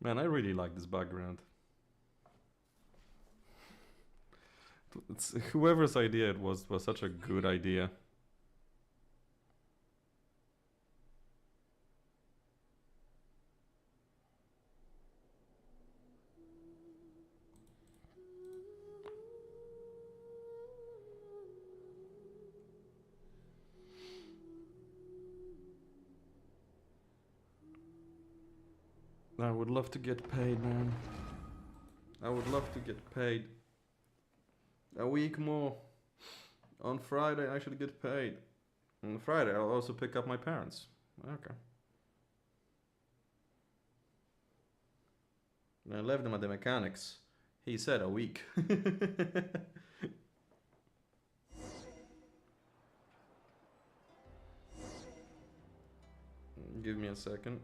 Man, I really like this background. Whoever's idea it was such a good idea. I would love to get paid, man. I would love to get paid. A week more. On Friday I should get paid. On Friday I'll also pick up my parents. Okay. I left them at the mechanics. He said a week. Give me a second.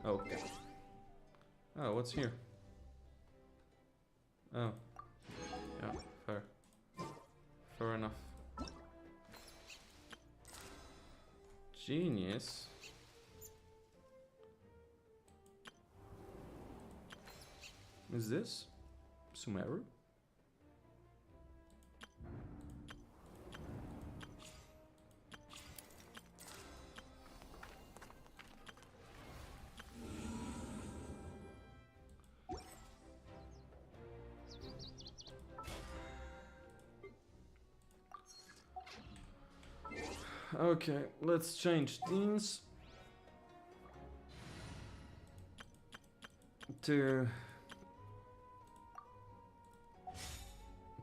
Okay. Oh, what's here? Oh. Yeah, fair. Fair enough. Genius. Is this Sumeru? Okay, let's change themes to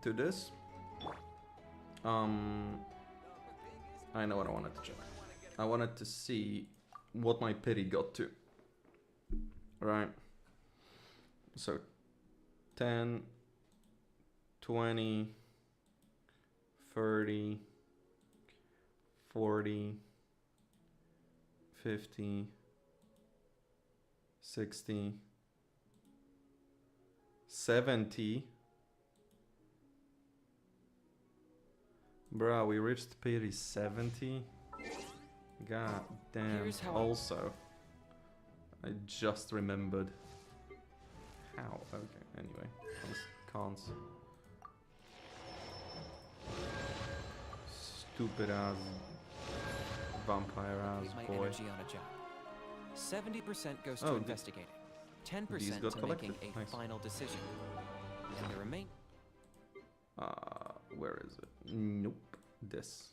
this. I know what I wanted to check. I wanted to see what my pity got to. Right. So 10, 20, 30, 40, 50, 60, 70. Bruh, we reached pity 70. God damn. Also, I just remembered. How? Okay, anyway. Cons. Stupid ass vampire ass my boy. energy on a job. 70% goes to investigating, 10% to making a final decision, and the remaining. Where is it? Nope. This.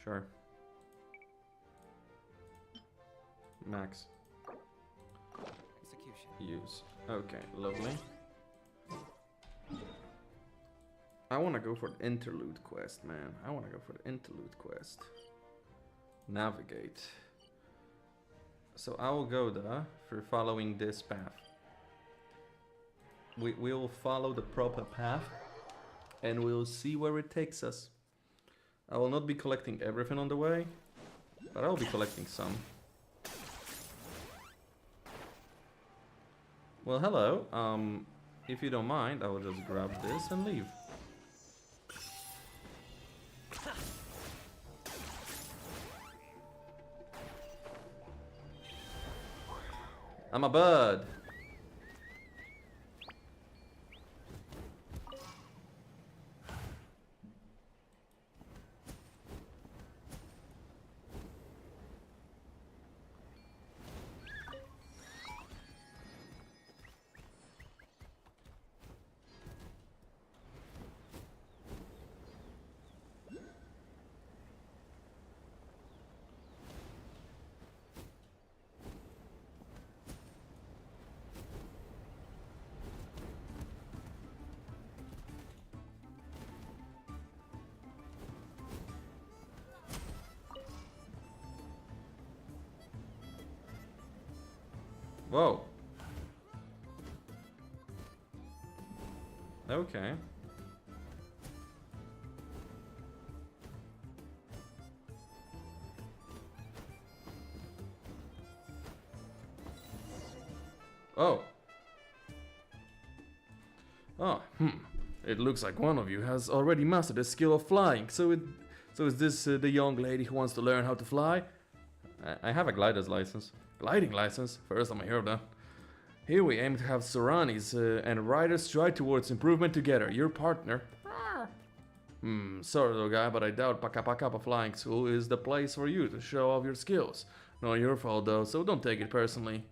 Sure. Max. Execution. Use. Okay, lovely. I wanna go for the interlude quest, man. I wanna go for the interlude quest. Navigate. So I will go there for following this path. We will follow the proper path and we'll see where it takes us. I will not be collecting everything on the way, but I'll be collecting some. Well, hello. If you don't mind, I will just grab this and leave. I'm a bird. Whoa. Okay. Oh. Oh, It looks like one of you has already mastered the skill of flying, so So is this the young lady who wants to learn how to fly? I have a glider's license. Gliding license? First time I heard that. Here we aim to have Soranis and riders stride towards improvement together. Your partner. Sorry little guy, but I doubt Pakapakapa Flying School is the place for you to show off your skills. Not your fault though, so don't take it personally.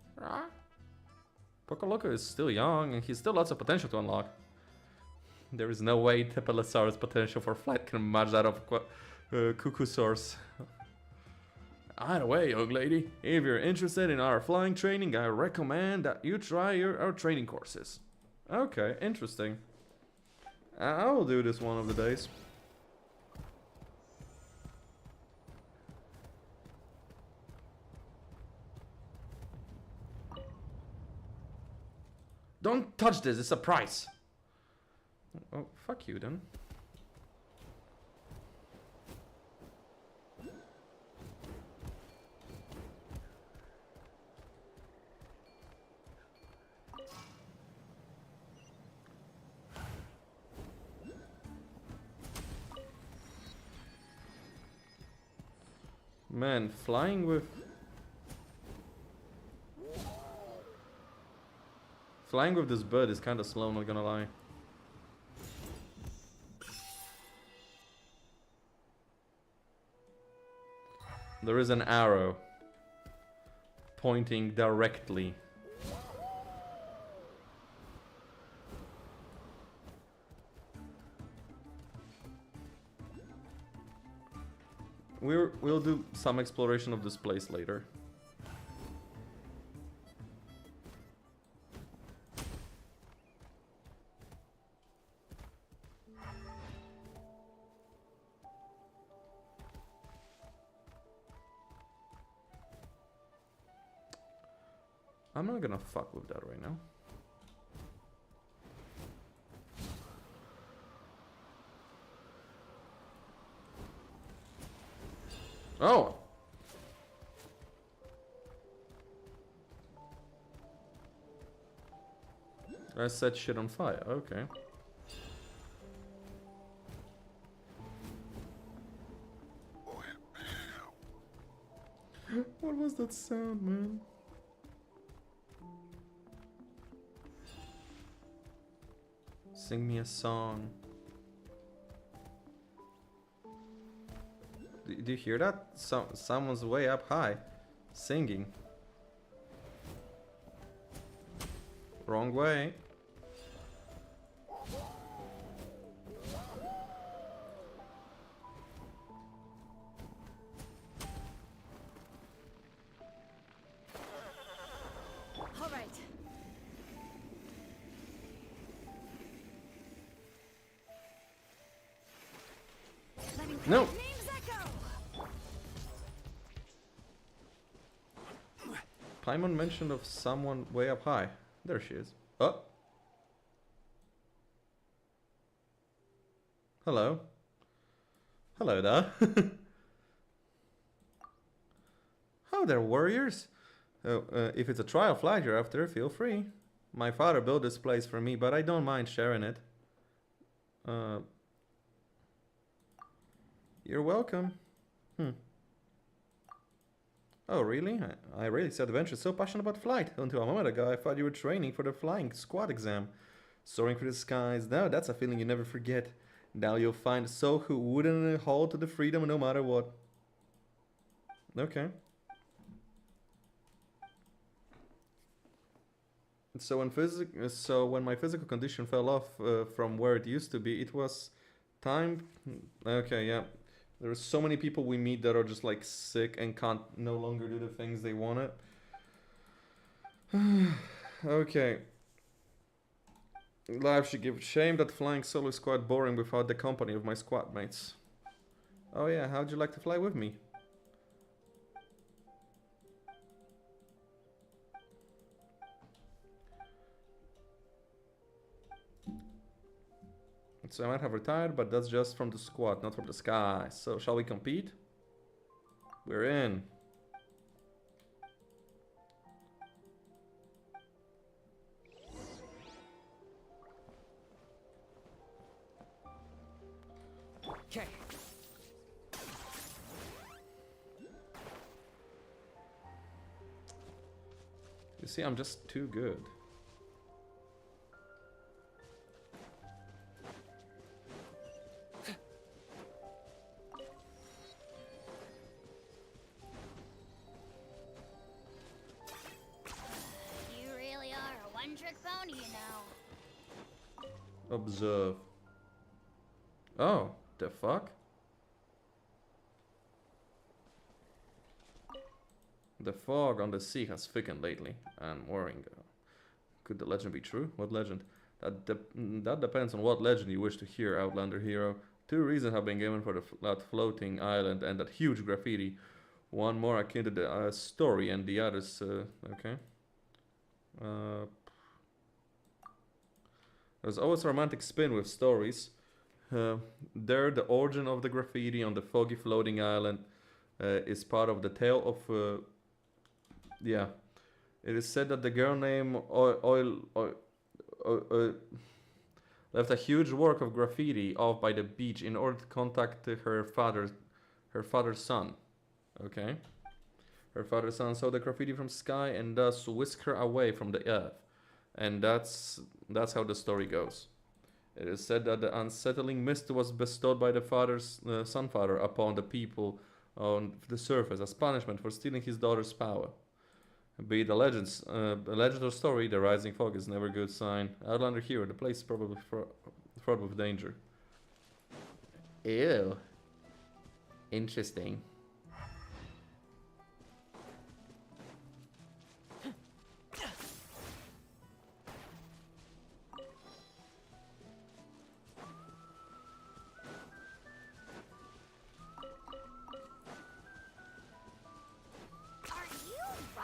Pokoloko is still young and he's still lots of potential to unlock. There is no way Tepalosaurus' potential for flight can match that of Kukusaurus. Either way, young lady, if you're interested in our flying training, I recommend that you try our training courses. Okay, interesting. I will do this one of the days. Don't touch this, it's a prize. Oh, fuck you then. Man, flying with this bird is kind of slow, not gonna lie. There is an arrow pointing directly. We'll do some exploration of this place later. I'm not gonna fuck with that right now. Oh! I set shit on fire, okay. What was that sound, man? Sing me a song. Do you hear that? Someone's way up high, singing. Wrong way. All right. No. Paimon mentioned of someone way up high. There she is. Oh. Hello. Hello there. How there, warriors? If it's a trial flight you're after, feel free. My father built this place for me, but I don't mind sharing it. You're welcome. Oh, really? I really said adventure so passionate about flight. Until a moment ago, I thought you were training for the flying squad exam. Soaring through the skies. Now that's a feeling you never forget. Now you'll find a soul who wouldn't hold to the freedom no matter what. Okay. So when my physical condition fell off from where it used to be, it was time. Okay, yeah. There are so many people we meet that are just like sick and can't no longer do the things they wanted. Okay. Life should give shame that flying solo is quite boring without the company of my squad mates. Oh yeah, how'd you like to fly with me? So I might have retired, but that's just from the squad, not from the sky. So shall we compete? We're in. Okay. You see, I'm just too good. You really are a one-trick pony, you know. Observe. Oh, the fuck? The fog on the sea has thickened lately, and worrying. Could the legend be true? What legend? That depends on what legend you wish to hear, Outlander hero. 2 reasons have been given for that floating island and that huge graffiti. One more akin to the story, and the other's okay. There's always a romantic spin with stories. There, the origin of the graffiti on the foggy floating island is part of the tale of. Yeah, it is said that the girl named Oil left a huge work of graffiti off by the beach in order to contact her father's son. Okay, her father's son saw the graffiti from sky and thus whisked her away from the earth, and that's how the story goes. It is said that the unsettling mist was bestowed by the sun father upon the people on the surface as punishment for stealing his daughter's power. Be it a legend or story, the rising fog is never a good sign. Outlander hero, the place is probably fraught with danger. Ew. Interesting.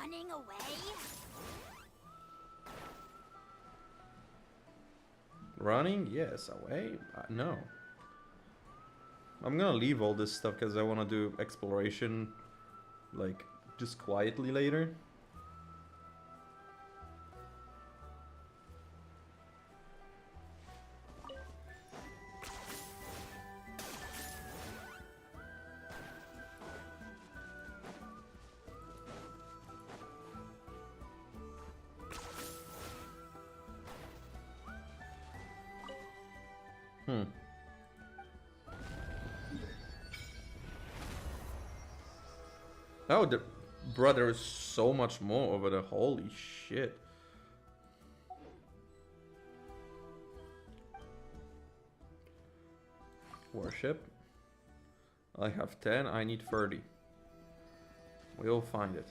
Running away? Running? Yes. Away? No. I'm gonna leave all this stuff because I want to do exploration, like, just quietly later. Oh, there is so much more over there. Holy shit. Worship. I have 10, I need 30. We'll find it.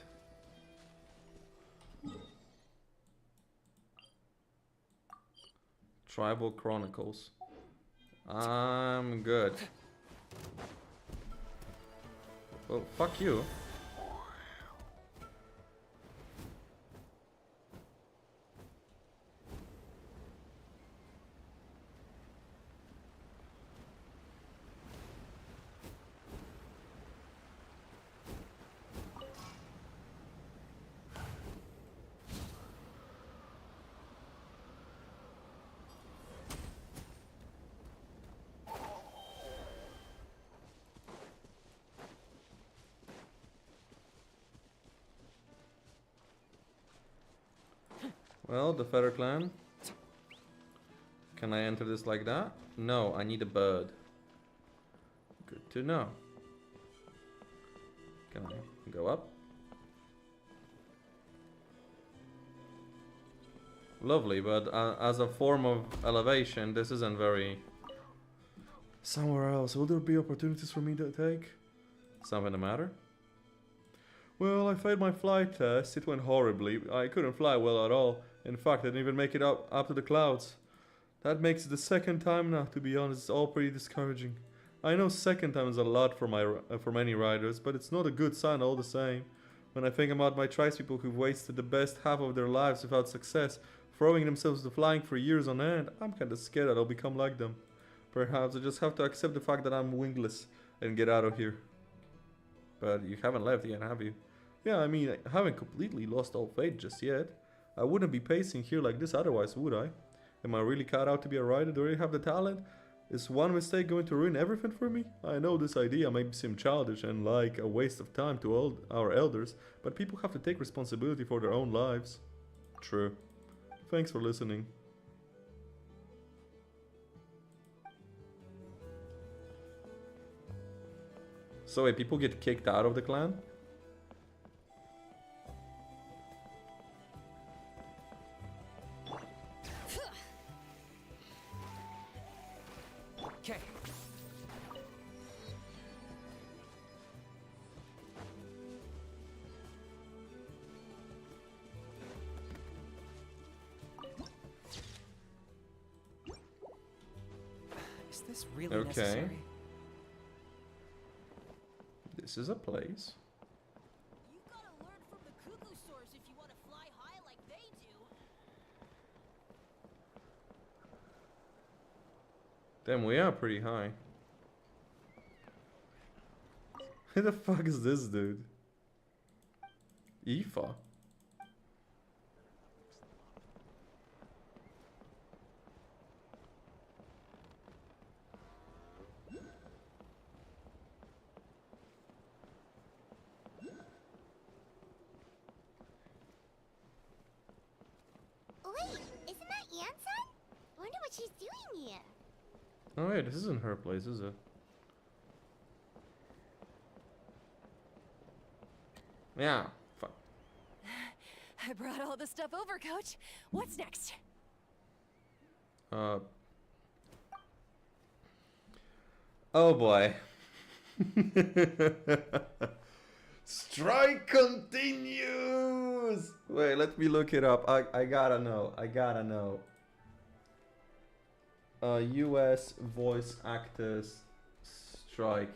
Tribal Chronicles. I'm good. Well, fuck you. Well, the Feather Clan. Can I enter this like that? No, I need a bird. Good to know. Can I go up? Lovely, but as a form of elevation, this isn't very... Somewhere else, will there be opportunities for me to take? Something the matter? Well, I failed my flight test. It went horribly. I couldn't fly well at all. In fact, I didn't even make it up to the clouds. That makes it the second time now, to be honest. It's all pretty discouraging. I know second time is a lot for many riders, but it's not a good sign all the same. When I think about my tribespeople who've wasted the best half of their lives without success, throwing themselves to flying for years on end, I'm kinda scared that I'll become like them. Perhaps I just have to accept the fact that I'm wingless and get out of here. But you haven't left yet, have you? Yeah, I mean, I haven't completely lost all faith just yet. I wouldn't be pacing here like this otherwise, would I? Am I really cut out to be a rider? Do I really have the talent? Is one mistake going to ruin everything for me? I know this idea may seem childish and like a waste of time to all our elders, but people have to take responsibility for their own lives. True. Thanks for listening. So wait, people get kicked out of the clan? Okay. Is this really necessary? This is a place. You gotta learn from the cuckoo source if you want to fly high like they do. Damn, we are pretty high. Who the fuck is this dude? Aoife? Wait, isn't that Yansan? Wonder what she's doing here. Oh wait, this isn't her place, is it? Yeah, fuck. I brought all the stuff over, Coach. What's next? Oh boy. Strike continues! Wait, let me look it up. I gotta know. I gotta know. US voice actors strike.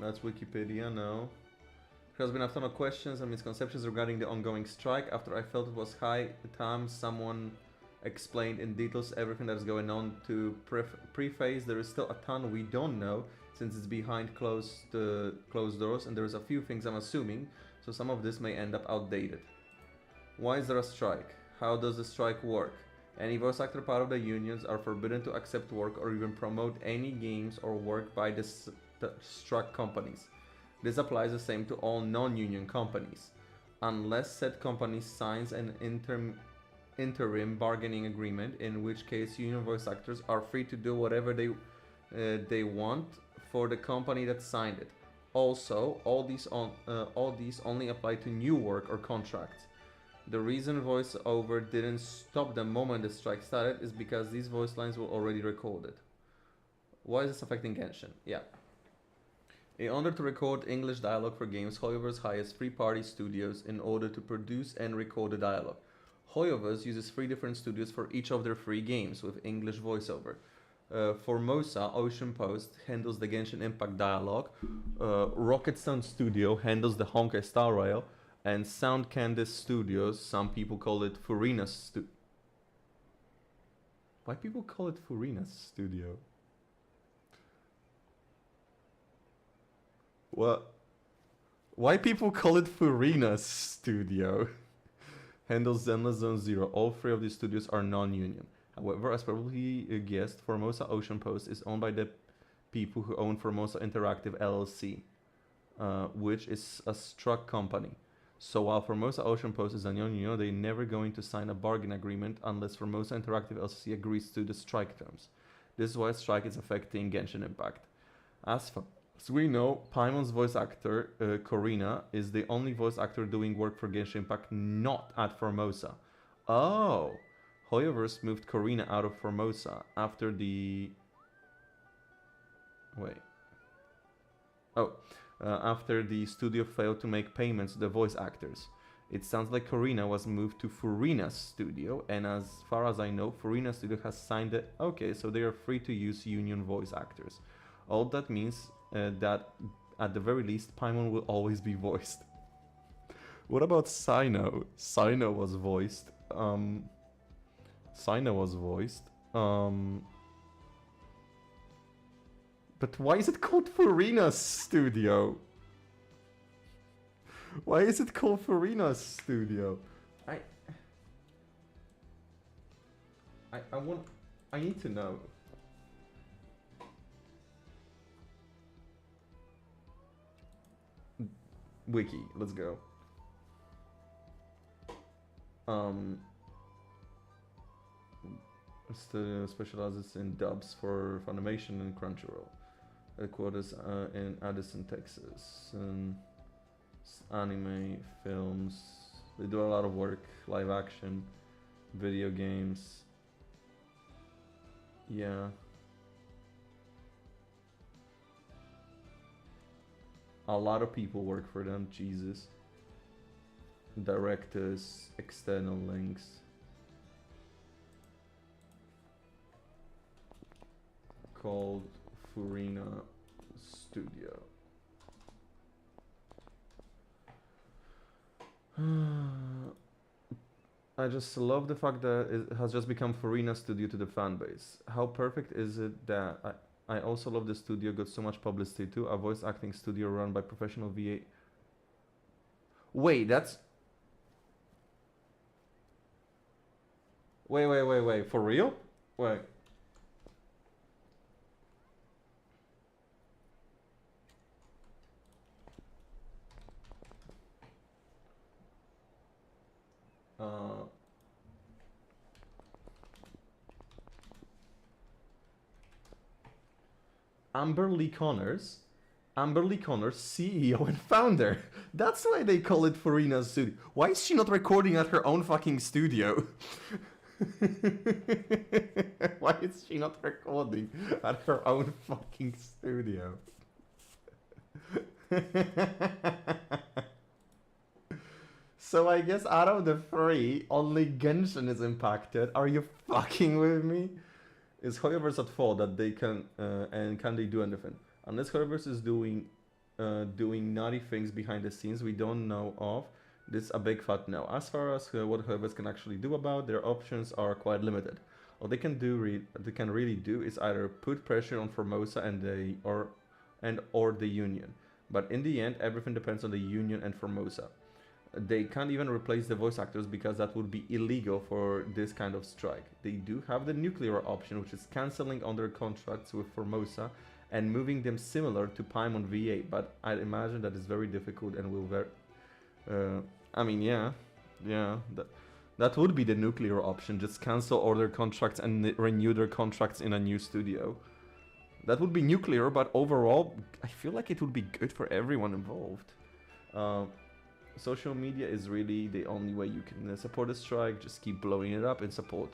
That's Wikipedia, no. There has been a ton of questions and misconceptions regarding the ongoing strike. After I felt it was high time, someone explained in details everything that is going on. To preface, there is still a ton we don't know since it's behind closed doors, and there's a few things I'm assuming, so some of this may end up outdated. Why is there a strike? How does the strike work? Any voice actor part of the unions are forbidden to accept work or even promote any games or work by the struck companies. This applies the same to all non-union companies, unless said company signs an interim bargaining agreement, in which case union voice actors are free to do whatever they want for the company that signed it. Also, all these only apply to new work or contracts. The reason voiceover didn't stop the moment the strike started is because these voice lines were already recorded. Why is this affecting Genshin? Yeah. In order to record English dialogue for games, Hoyoverse hires three-party studios in order to produce and record the dialogue. Hoyoverse uses 3 different studios for each of their 3 games with English voiceover. Formosa Ocean Post handles the Genshin Impact dialogue, Rocket Sun Studio handles the Honkai Star Rail, and Sound Candice Studios, some people call it Furina's Why people call it Furina's Studio? What? Why people call it Furina's Studio? Handles Zenless Zone Zero. All 3 of these studios are non-union. However, as probably guessed, Formosa Ocean Post is owned by the people who own Formosa Interactive LLC, which is a struck company. So while Formosa Ocean Post is a non-union, they're never going to sign a bargain agreement unless Formosa Interactive LLC agrees to the strike terms. This is why strike is affecting Genshin Impact. As we know, Paimon's voice actor, Corina, is the only voice actor doing work for Genshin Impact not at Formosa. Oh! Hoyoverse moved Corina out of Formosa after the... Wait. Oh. After the studio failed to make payments to the voice actors. It sounds like Corina was moved to Furina's studio, and as far as I know, Furina's studio has signed it. Okay, so they are free to use union voice actors. All that means that at the very least, Paimon will always be voiced. What about Sino? Sino was voiced. Sino was voiced. But why is it called Furina's Studio? Why is it called Furina's Studio? I need to know. Wiki, let's go. Studio specializes in dubs for Funimation and Crunchyroll. Headquarters in Addison, Texas. And anime, films. They do a lot of work. Live action, video games. Yeah. A lot of people work for them, Jesus. Directors, external links. Called Furina Studio. I just love the fact that it has just become Furina Studio to the fan base. How perfect is it that I also love the studio, got so much publicity too. A voice acting studio run by professional VA. Wait, that's... Wait, for real? Wait. Amber Lee Connors, CEO and founder. That's why they call it Furina Studio. Why is she not recording at her own fucking studio? Why is she not recording at her own fucking studio? So I guess out of the three, only Genshin is impacted. Are you fucking with me? Is Hoyoverse at fault that they can and can they do anything? Unless Hoyoverse is doing naughty things behind the scenes we don't know of, this is a big fat no. As far as what Hoyoverse can actually do about, their options are quite limited. All they can really do is either put pressure on Formosa and or the Union. But in the end, everything depends on the Union and Formosa. They can't even replace the voice actors because that would be illegal for this kind of strike. They do have the nuclear option, which is cancelling on their contracts with Formosa and moving them similar to Paimon VA, but I imagine that is very difficult and will that would be the nuclear option. Just cancel all their contracts and renew their contracts in a new studio. That would be nuclear, but overall, I feel like it would be good for everyone involved. Social media is really the only way you can support a strike. Just keep blowing it up and support.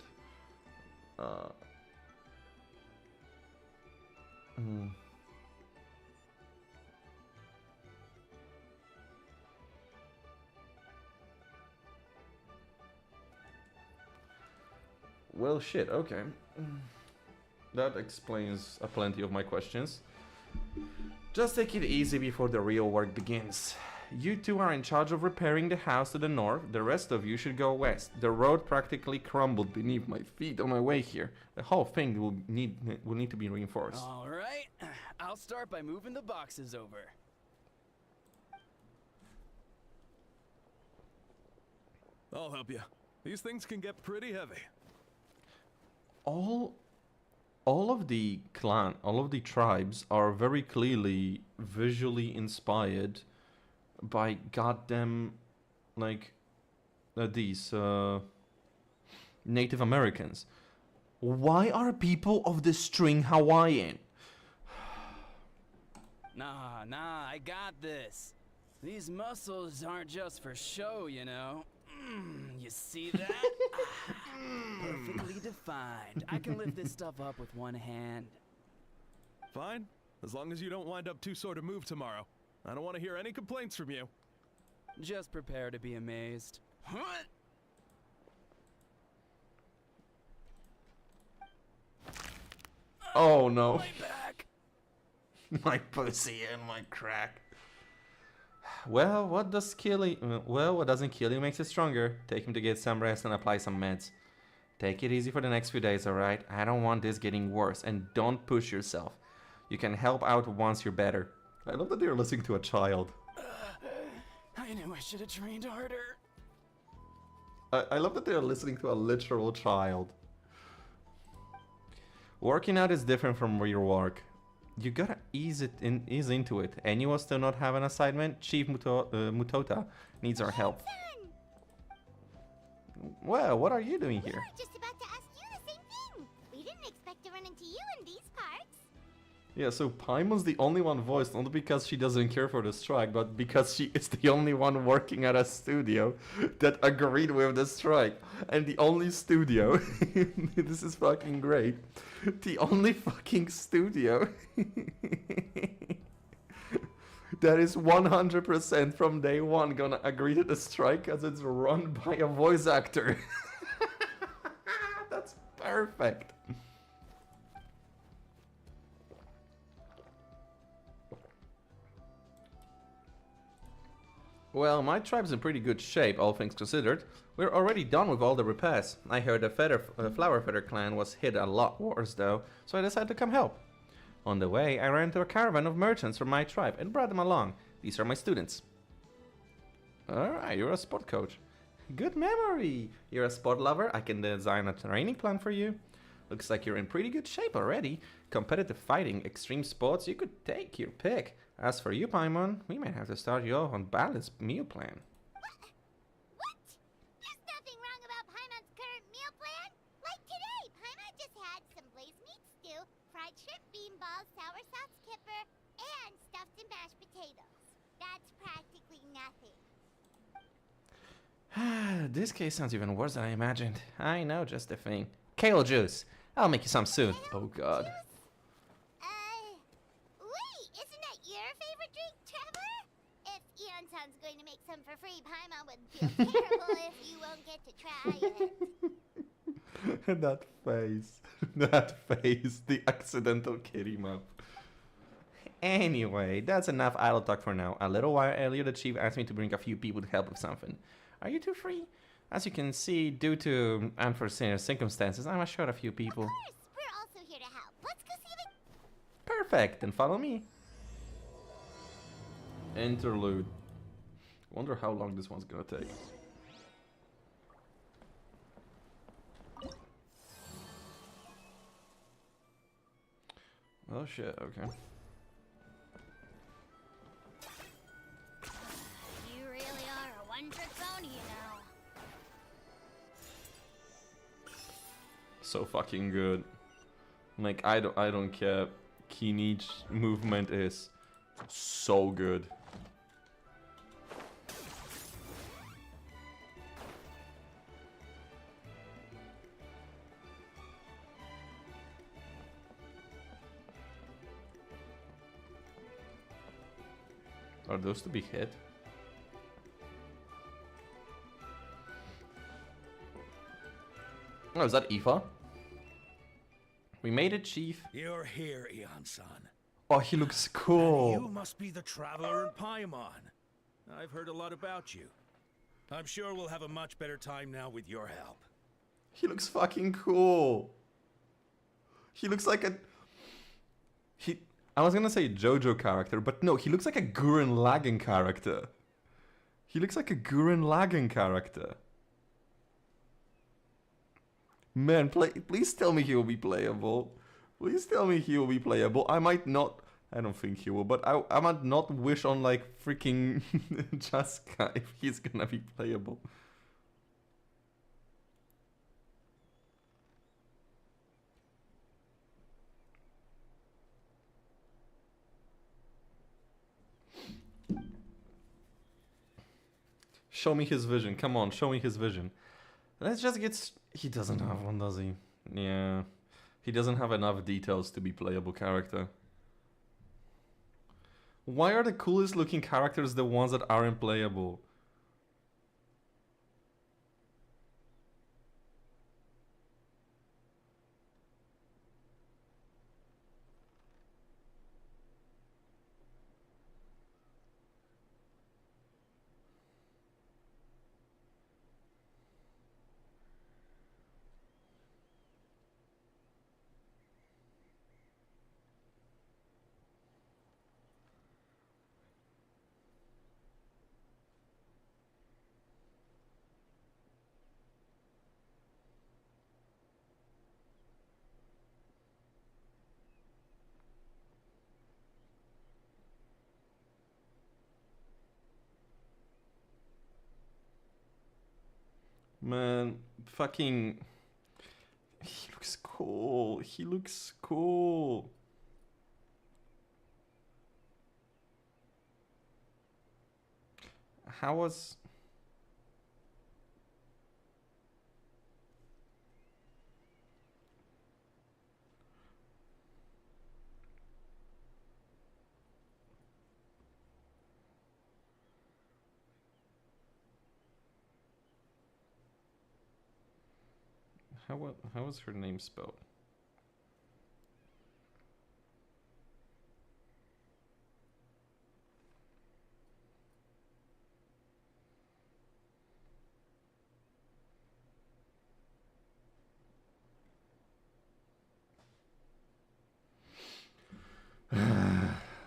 Well, shit, okay. That explains plenty of my questions. Just take it easy before the real work begins. You two are in charge of repairing the house to the north. The rest of you should go west. The road practically crumbled beneath my feet on my way here. The whole thing will need to be reinforced. All right. I'll start by moving the boxes over. I'll help you. These things can get pretty heavy. All of the tribes are very clearly visually inspired by goddamn these Native Americans. Why are people of the string Hawaiian? Nah, I got this. These muscles aren't just for show, you know. You see that? Perfectly defined. I can lift this stuff up with one hand. Fine, as long as you don't wind up too sore to move tomorrow. I don't want to hear any complaints from you. Just prepare to be amazed. Oh no. My back. My pussy and my crack. Well, what doesn't kill you makes it stronger. Take him to get some rest and apply some meds. Take it easy for the next few days, alright? I don't want this getting worse, and don't push yourself. You can help out once you're better. I love that they're listening to a child. I knew I should have trained harder. I love that they're listening to a literal child. Working out is different from real work. You gotta ease into it. And you will still not have an assignment? Chief Mutota needs our help. Well, what are you doing here? We were just about to ask you the same thing. We didn't expect to run into you in these parts. Yeah, so Paimon's the only one voiced, not because she doesn't care for the strike, but because she is the only one working at a studio that agreed with the strike. And the only studio, this is fucking great, the only fucking studio that is 100% from day one gonna agree to the strike as it's run by a voice actor. That's perfect. Well, my tribe's in pretty good shape, all things considered. We're already done with all the repairs. I heard the Flower Feather clan was hit a lot worse though, so I decided to come help. On the way, I ran into a caravan of merchants from my tribe and brought them along. These are my students. Alright, you're a sport coach. Good memory! You're a sport lover, I can design a training plan for you. Looks like you're in pretty good shape already. Competitive fighting, extreme sports, you could take your pick. As for you, Paimon, we might have to start you off on balanced meal plan. What? There's nothing wrong about Paimon's current meal plan. Like today, Paimon just had some blazed meat stew, fried shrimp bean balls, sour sauce kipper, and stuffed and mashed potatoes. That's practically nothing. This case sounds even worse than I imagined. I know just the thing. Kale juice. I'll make you some soon. Oh god. Wait, isn't that your favorite drink, Trevor? If Eon-san's going to make some for free, Paimon would feel terrible if you won't get to try it. That face. That face. The accidental kitty mouth. Anyway, that's enough idle talk for now. A little while earlier, the chief asked me to bring a few people to help with something. Are you two free? As you can see, due to unforeseen circumstances, I'm short a few people. Of course, we're also here to help. Let's go see if it... Perfect, then follow me. Interlude. Wonder how long this one's gonna take. Oh shit, okay. You really are a one-trick pony, you know. So fucking good. Like I don't care. Kinich movement is so good. Are those to be hit? Oh, is that Aoife? We made it, Chief. You're here, Eon-san. Oh, he looks cool. You must be the traveler in Paimon. I've heard a lot about you. I'm sure we'll have a much better time now with your help. He looks fucking cool. He looks like a... I was gonna say JoJo character, but no, he looks like a Gurren Lagann character. He looks like a Gurren Lagann character. Man, please tell me he will be playable. Please tell me he will be playable. I might not... I don't think he will, but I might not wish on like freaking Jaska if he's gonna be playable. Show me his vision. Come on, show me his vision. Let's just get... He doesn't have one, does he? Yeah. He doesn't have enough details to be playable character. Why are the coolest looking characters the ones that aren't playable? Man, fucking... He looks cool. He looks cool. How was... How was her name spelled?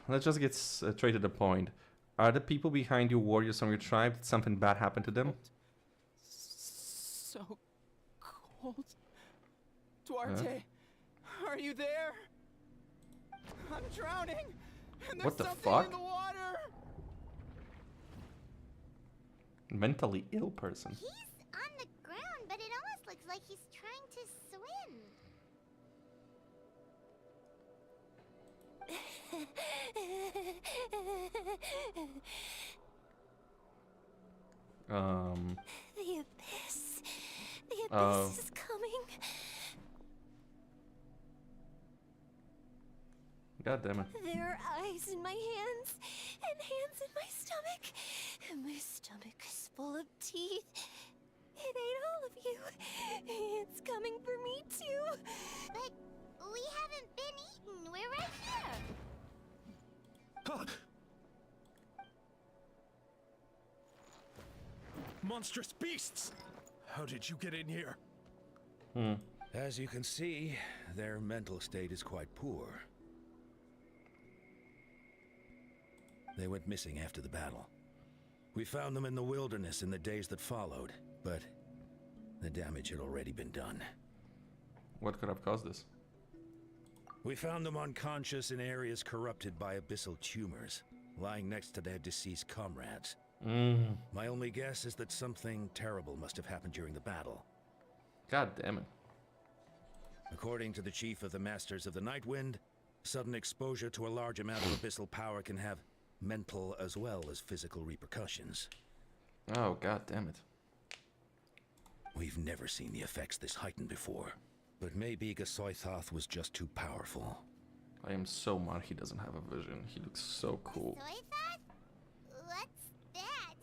Let's just get straight to the point. Are the people behind you warriors from your tribe? Did something bad happen to them? So cold. Duarte, are you there? I'm drowning. And What the something fuck? in the water. Mentally ill person. He's on the ground, but it almost looks like he's trying to swim. The abyss. The abyss is coming. God damn it. There are eyes in my hands, and hands in my stomach. And my stomach is full of teeth. It ate all of you. It's coming for me too. But we haven't been eaten. We're right here. Monstrous beasts! How did you get in here? As you can see, their mental state is quite poor. They went missing after the battle. We found them in the wilderness in the days that followed, but the damage had already been done. What could have caused this? We found them unconscious in areas corrupted by abyssal tumors, lying next to their deceased comrades. My only guess is that something terrible must have happened during the battle. God damn it. According to the chief of the Masters of the Nightwind, sudden exposure to a large amount of abyssal power can have mental as well as physical repercussions. Oh, god damn it. We've never seen the effects this heightened before, but maybe Gasoithoth was just too powerful. I am so mad he doesn't have a vision. He looks so cool. So I thought, what's that?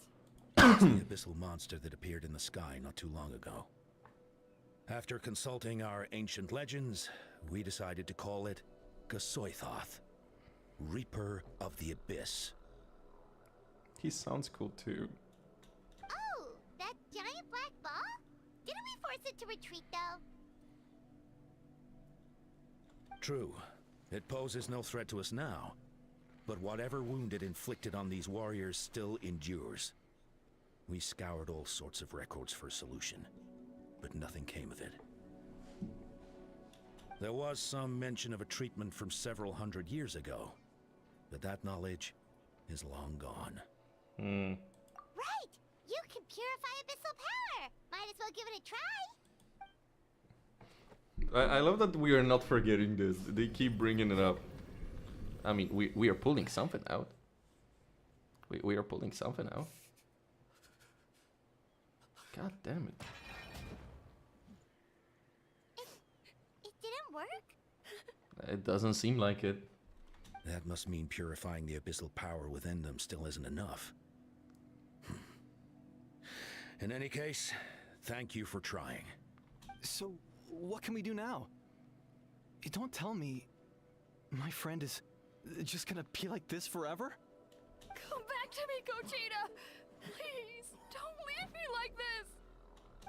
The abyssal monster that appeared in the sky not too long ago. After consulting our ancient legends, we decided to call it Gasoithoth, Reaper of the Abyss. He sounds cool too. Oh, that giant black ball? Didn't we force it to retreat, though? True. It poses no threat to us now, but whatever wound it inflicted on these warriors still endures. We scoured all sorts of records for a solution, but nothing came of it. There was some mention of a treatment from several hundred years ago, but that knowledge is long gone. Right! You can purify abyssal power! Might as well give it a try! I love that we are not forgetting this. They keep bringing it up. I mean, we are pulling something out. We are pulling something out. God damn it. It didn't work? It doesn't seem like it. That must mean purifying the abyssal power within them still isn't enough. In any case, thank you for trying. So, what can we do now? Don't tell me my friend is just gonna be like this forever? Come back to me, Gogeta! Please, don't leave me like this!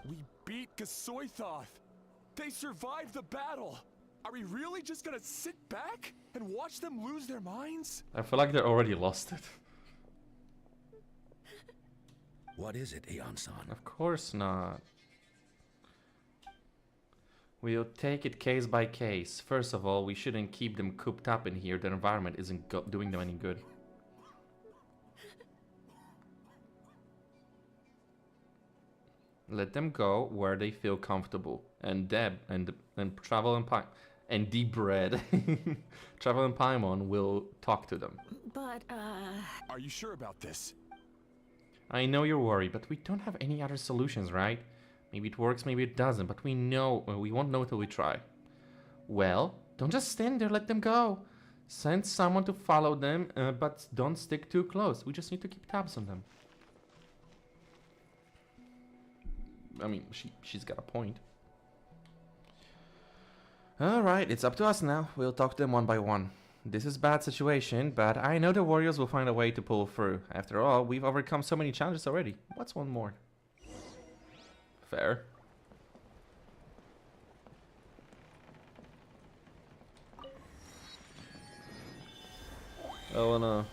We beat Gasoithoth! They survived the battle! Are we really just gonna sit back and watch them lose their minds? I feel like they already lost it. What is it, Aeon-san? Of course not. We'll take it case by case. First of all, we shouldn't keep them cooped up in here. The environment isn't doing them any good. Let them go where they feel comfortable. And Deb and Travel and Deep Bread, Travel and Paimon will talk to them. But, Are you sure about this? I know you're worried, but we don't have any other solutions, right? Maybe it works, maybe it doesn't, but we won't know till we try. Well, don't just stand there, let them go. Send someone to follow them, but don't stick too close. We just need to keep tabs on them. I mean, she's got a point. Alright, it's up to us now. We'll talk to them one by one. This is a bad situation, but I know the warriors will find a way to pull through. After all, we've overcome so many challenges already. What's one more? Fair. Oh no.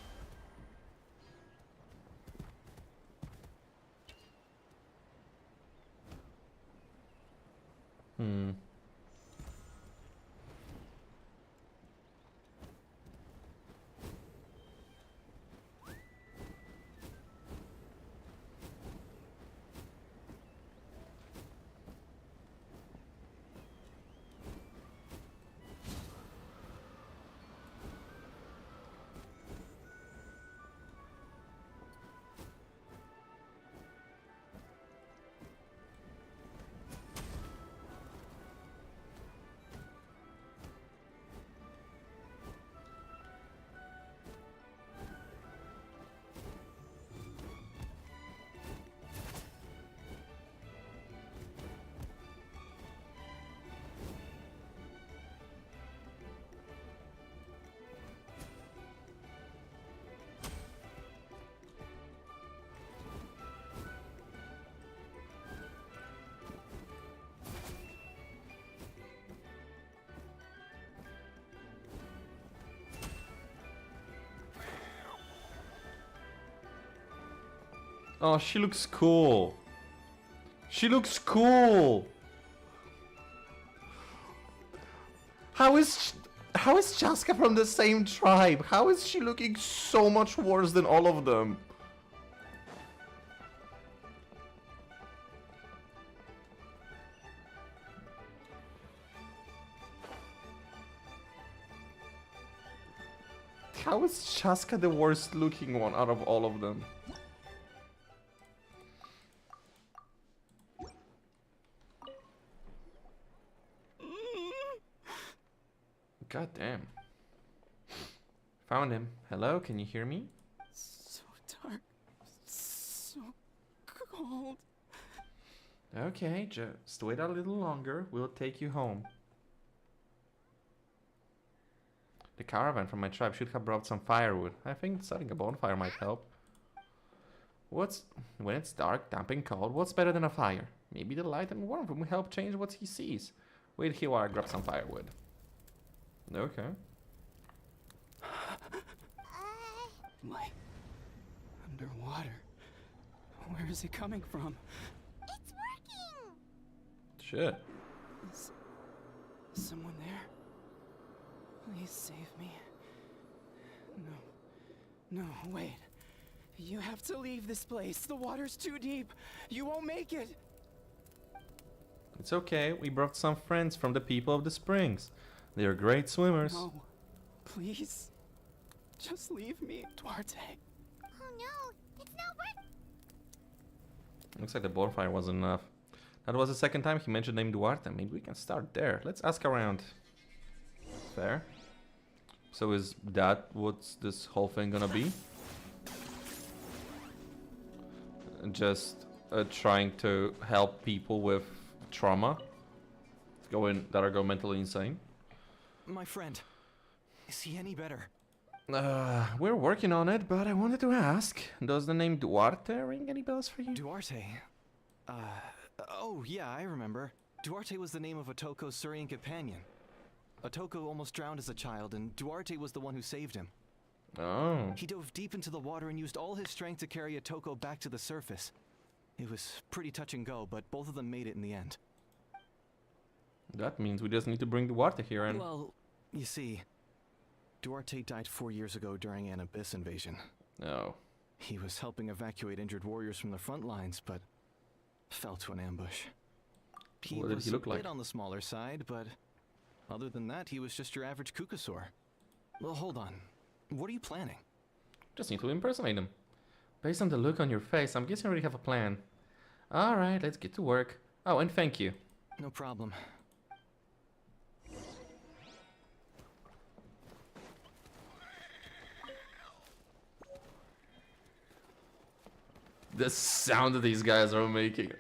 Oh, she looks cool. She looks cool. How is Chaska from the same tribe? How is she looking so much worse than all of them? How is Chaska the worst looking one out of all of them? God damn. Found him. Hello, can you hear me? So dark. So cold. Okay, just wait a little longer. We'll take you home. The caravan from my tribe should have brought some firewood. I think setting a bonfire might help. When it's dark, damp and cold, what's better than a fire? Maybe the light and warmth will help change what he sees. Wait here while I grab some firewood. Okay. Light. Underwater. Where is it coming from? It's working! Shit. Is someone there? Please save me. No, wait. You have to leave this place. The water's too deep. You won't make it. It's okay. We brought some friends from the people of the springs. They are great swimmers. No. Please. Just leave me, Duarte. Oh no, it's not working. Looks like the bonfire wasn't enough. That was the second time he mentioned the name Duarte. Maybe we can start there. Let's ask around. Fair. So is that what's this whole thing gonna be? Just trying to help people with trauma that are going mentally insane. My friend, is he any better? We're working on it, but I wanted to ask, does the name Duarte ring any bells for you? Duarte? Oh yeah, I remember. Duarte was the name of Otoko's Surian companion. Otoko almost drowned as a child, and Duarte was the one who saved him. Oh. He dove deep into the water and used all his strength to carry Otoko back to the surface. It was pretty touch and go, but both of them made it in the end. That means we just need to bring Duarte here and... Well, you see, Duarte died 4 years ago during an Abyss invasion. No. He was helping evacuate injured warriors from the front lines, but fell to an ambush. What did he look a like? bit on the smaller side, but other than that, he was just your average Kukasaur. Well, hold on. What are you planning? Just need to impersonate him. Based on the look on your face, I'm guessing you already have a plan. Alright, let's get to work. Oh, and thank you. No problem. The sound that these guys are making.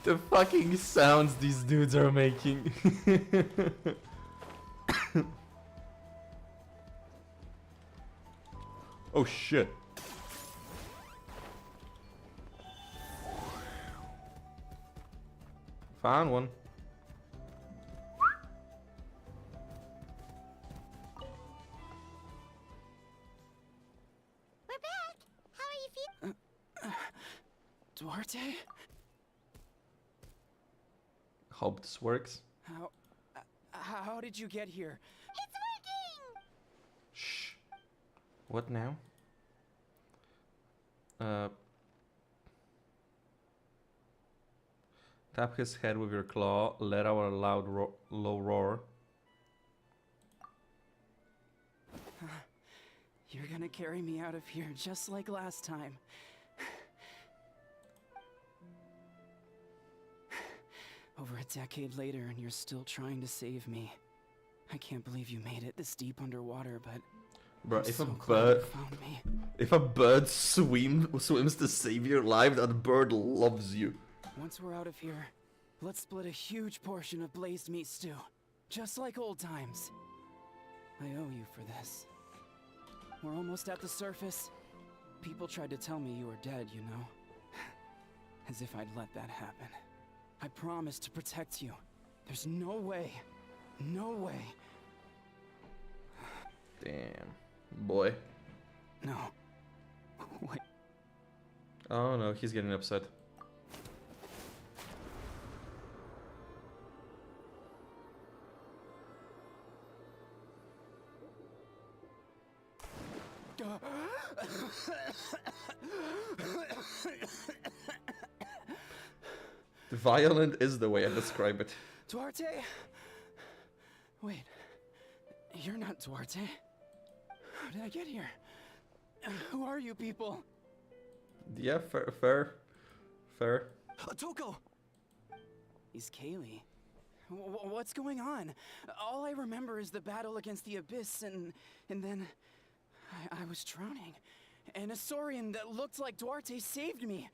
The fucking sounds these dudes are making. Oh shit. Found one. We're back. How are you feeling? Duarte? Hope this works. How did you get here? It's working! Shh. What now? Tap his head with your claw, let out a loud low roar. You're gonna carry me out of here just like last time. Over a decade later and you're still trying to save me. I can't believe you made it this deep underwater, but Bro, I'm if so a glad bird you found me. if a bird swims to save your life, that bird loves you. Once we're out of here, let's split a huge portion of blazed meat stew. Just like old times. I owe you for this. We're almost at the surface. People tried to tell me you were dead, you know? As if I'd let that happen. I promised to protect you. There's no way. No way. Damn. Boy. No. Wait. Oh no, he's getting upset. Violent is the way I describe it. Duarte? Wait. You're not Duarte. How did I get here? Who are you people? Yeah, fair. Toko! He's Kaylee. What's going on? All I remember is the battle against the Abyss and then I was drowning. And a Saurian that looked like Duarte saved me.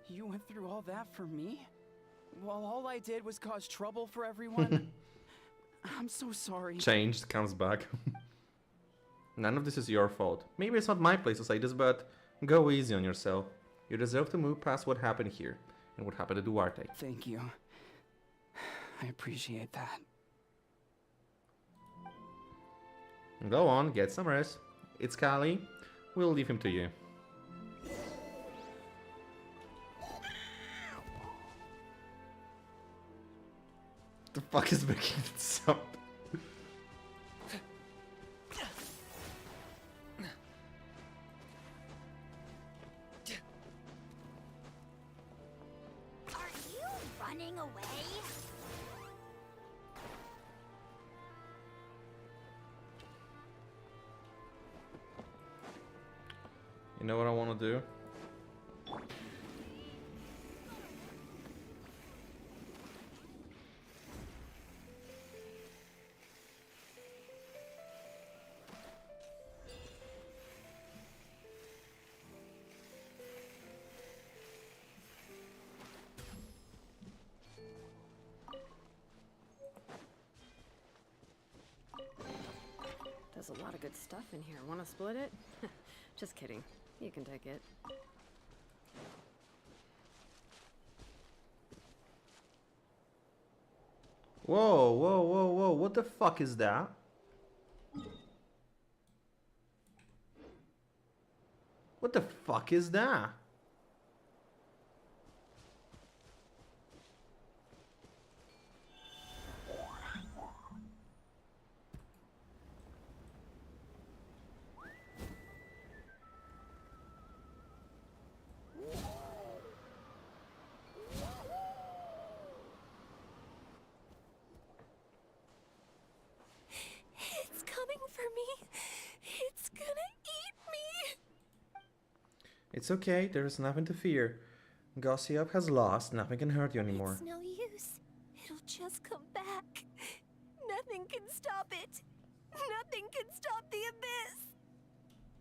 You went through all that for me? While all I did was cause trouble for everyone? I'm so sorry. Changed, comes back. None of this is your fault. Maybe it's not my place to say this, but go easy on yourself. You deserve to move past what happened here and what happened to Duarte. Thank you. I appreciate that. Go on, get some rest. It's Kali. We'll leave him to you. The fuck is making it sound? Are you running away? You know what I want to do? There's a lot of good stuff in here. Want to split it? Just kidding. You can take it. Whoa, what the fuck is that? What the fuck is that? It's coming for me. It's gonna eat me. It's okay, there's nothing to fear. Gossiop has lost, nothing can hurt you anymore. It's no use. It'll just come back. Nothing can stop it. Nothing can stop the abyss.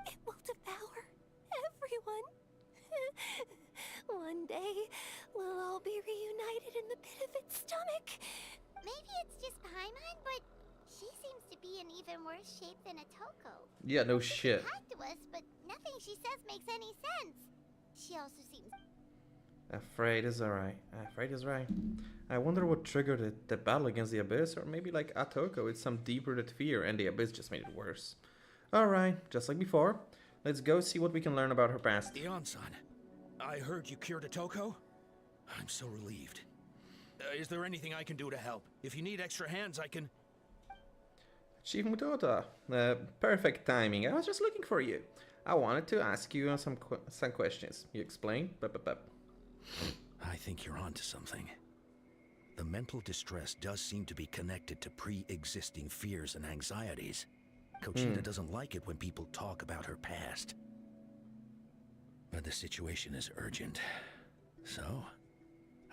It will devour everyone. One day, we'll all be reunited in the pit of its stomach. Maybe it's just Paimon, but she seems to be in even worse shape than Atoko. Yeah, no shit. She talked to us, but nothing she says makes any sense. She also seems... Afraid is alright. Afraid is right. I wonder what triggered it. The battle against the Abyss, or maybe like Atoko, it's some deep-rooted fear and the Abyss just made it worse. Alright, just like before. Let's go see what we can learn about her past. Dion-san, I heard you cured Atoko? I'm so relieved. Is there anything I can do to help? If you need extra hands, I can... Chief Mutota, perfect timing. I was just looking for you. I wanted to ask you some questions. You explain? I think you're onto something. The mental distress does seem to be connected to pre-existing fears and anxieties. Kochita doesn't like it when people talk about her past. But the situation is urgent. So,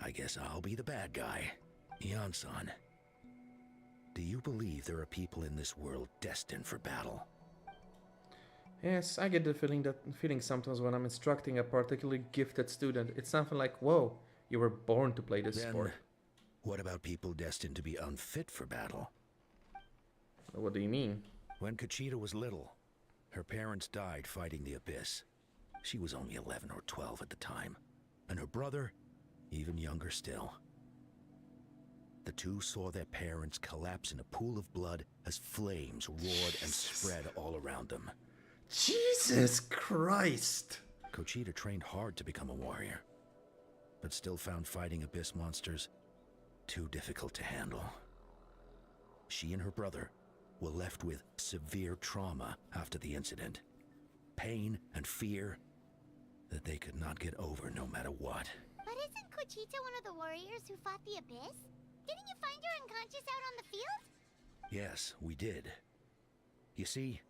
I guess I'll be the bad guy. Ian-san, do you believe there are people in this world destined for battle? Yes, I get the feeling sometimes when I'm instructing a particularly gifted student. It's something like, whoa, you were born to play this sport. What about people destined to be unfit for battle? What do you mean? When Kochita was little, her parents died fighting the Abyss. She was only 11 or 12 at the time, and her brother, even younger still. The two saw their parents collapse in a pool of blood as flames roared and spread all around them. Jesus Christ! Kochita trained hard to become a warrior, but still found fighting Abyss monsters too difficult to handle. She and her brother were left with severe trauma after the incident. Pain and fear that they could not get over no matter what. But isn't Kochita one of the warriors who fought the Abyss? Didn't you find her unconscious out on the field? Yes, we did. You see,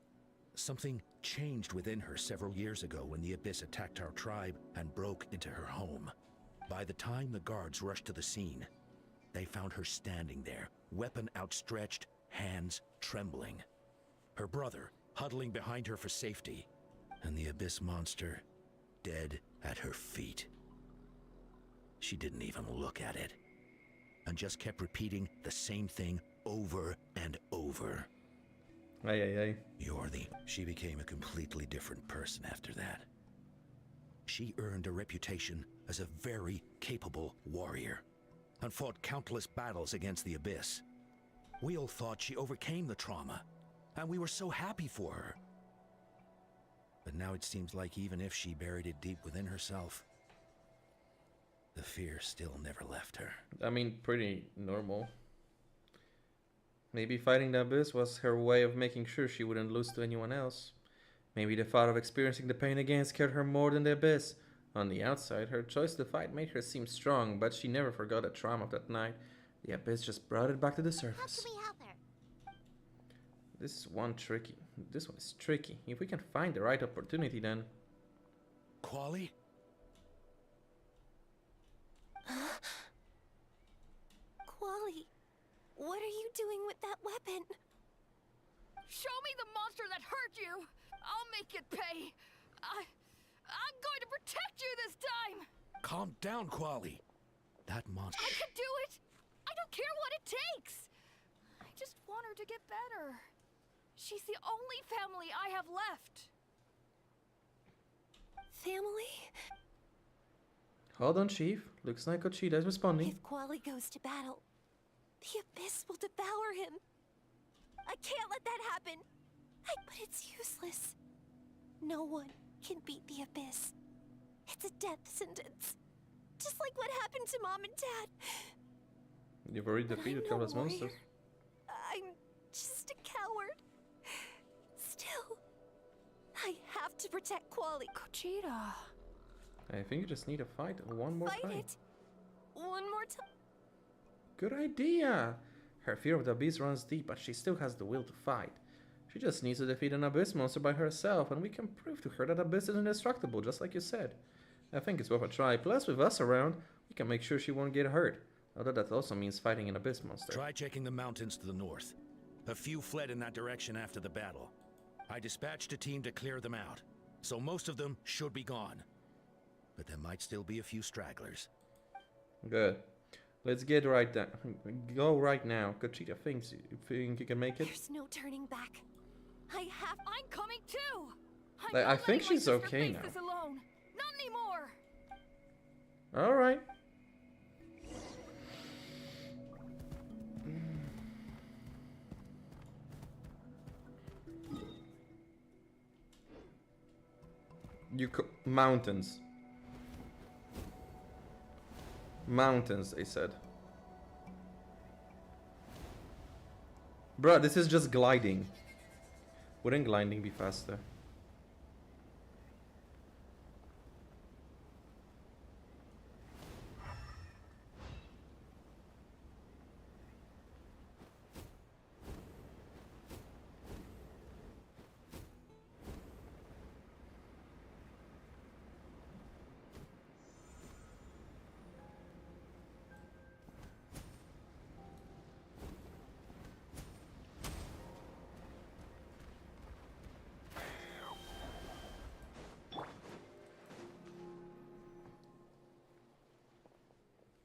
something changed within her several years ago when the Abyss attacked our tribe and broke into her home. By the time the guards rushed to the scene, they found her standing there, weapon outstretched, hands trembling. Her brother huddling behind her for safety, and the Abyss monster dead at her feet. She didn't even look at it, and just kept repeating the same thing over and over. She became a completely different person after that. She earned a reputation as a very capable warrior, and fought countless battles against the Abyss. We all thought she overcame the trauma, and we were so happy for her. But now it seems like even if she buried it deep within herself, the fear still never left her. I mean, pretty normal. Maybe fighting the Abyss was her way of making sure she wouldn't lose to anyone else. Maybe the thought of experiencing the pain again scared her more than the Abyss. On the outside, her choice to fight made her seem strong, but she never forgot the trauma of that night. The Abyss just brought it back to the surface. How can we help her? This one is tricky. If we can find the right opportunity, then... Quali? Quali, what are you doing with that weapon? Show me the monster that hurt you! I'll make it pay! I'm going to protect you this time! Calm down, Quali. That monster... I can do it! I don't care what it takes! I just want her to get better. She's the only family I have left. Family? Hold on, Chief. Looks like Kochita is responding. If Quali goes to battle, the Abyss will devour him. I can't let that happen. But it's useless. No one can beat the the abyss. It's a death sentence. Just like what happened to Mom and Dad. You've already But defeated I'm no countless warrior. monsters. I'm just a coward. Still, I have to protect Quali. Gogeta. I think you just need to fight one more Fight time. it. One more time. Good idea! Her fear of the abyss runs deep, but she still has the will to fight. She just needs to defeat an abyss monster by herself, and we can prove to her that abyss is indestructible, just like you said. I think it's worth a try. Plus, with us around, we can make sure she won't get hurt. Although that also means fighting an abyss monster. Try checking the mountains to the north. A few fled in that direction after the battle. I dispatched a team to clear them out, so most of them should be gone. But there might still be a few stragglers. Good. Let's get right down. Go right now. Gogeta thinks you think you can make it? There's no turning back. I'm coming too. I think she's okay now. This alone. Not anymore. All right. Mountains. Mountains, they said. Bruh, this is just gliding. Wouldn't gliding be faster?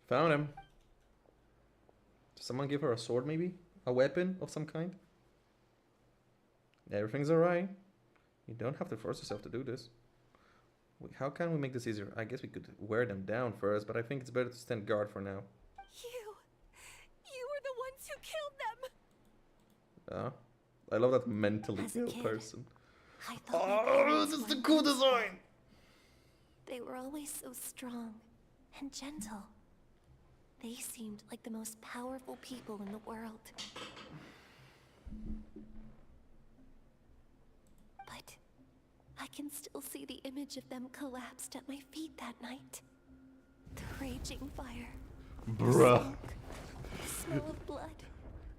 Found him. Did someone give her a sword, maybe? A weapon of some kind? Everything's alright. You don't have to force yourself to do this. How can we make this easier? I guess we could wear them down first, but I think it's better to stand guard for now. You were the ones who killed them. I love that mentally As a ill kid, person. I thought my Oh, parents this is the were cool design! They were always so strong and gentle. They seemed like the most powerful people in the world. But I can still see the image of them collapsed at my feet that night. The raging fire. Bruh. The smoke, the smell of blood.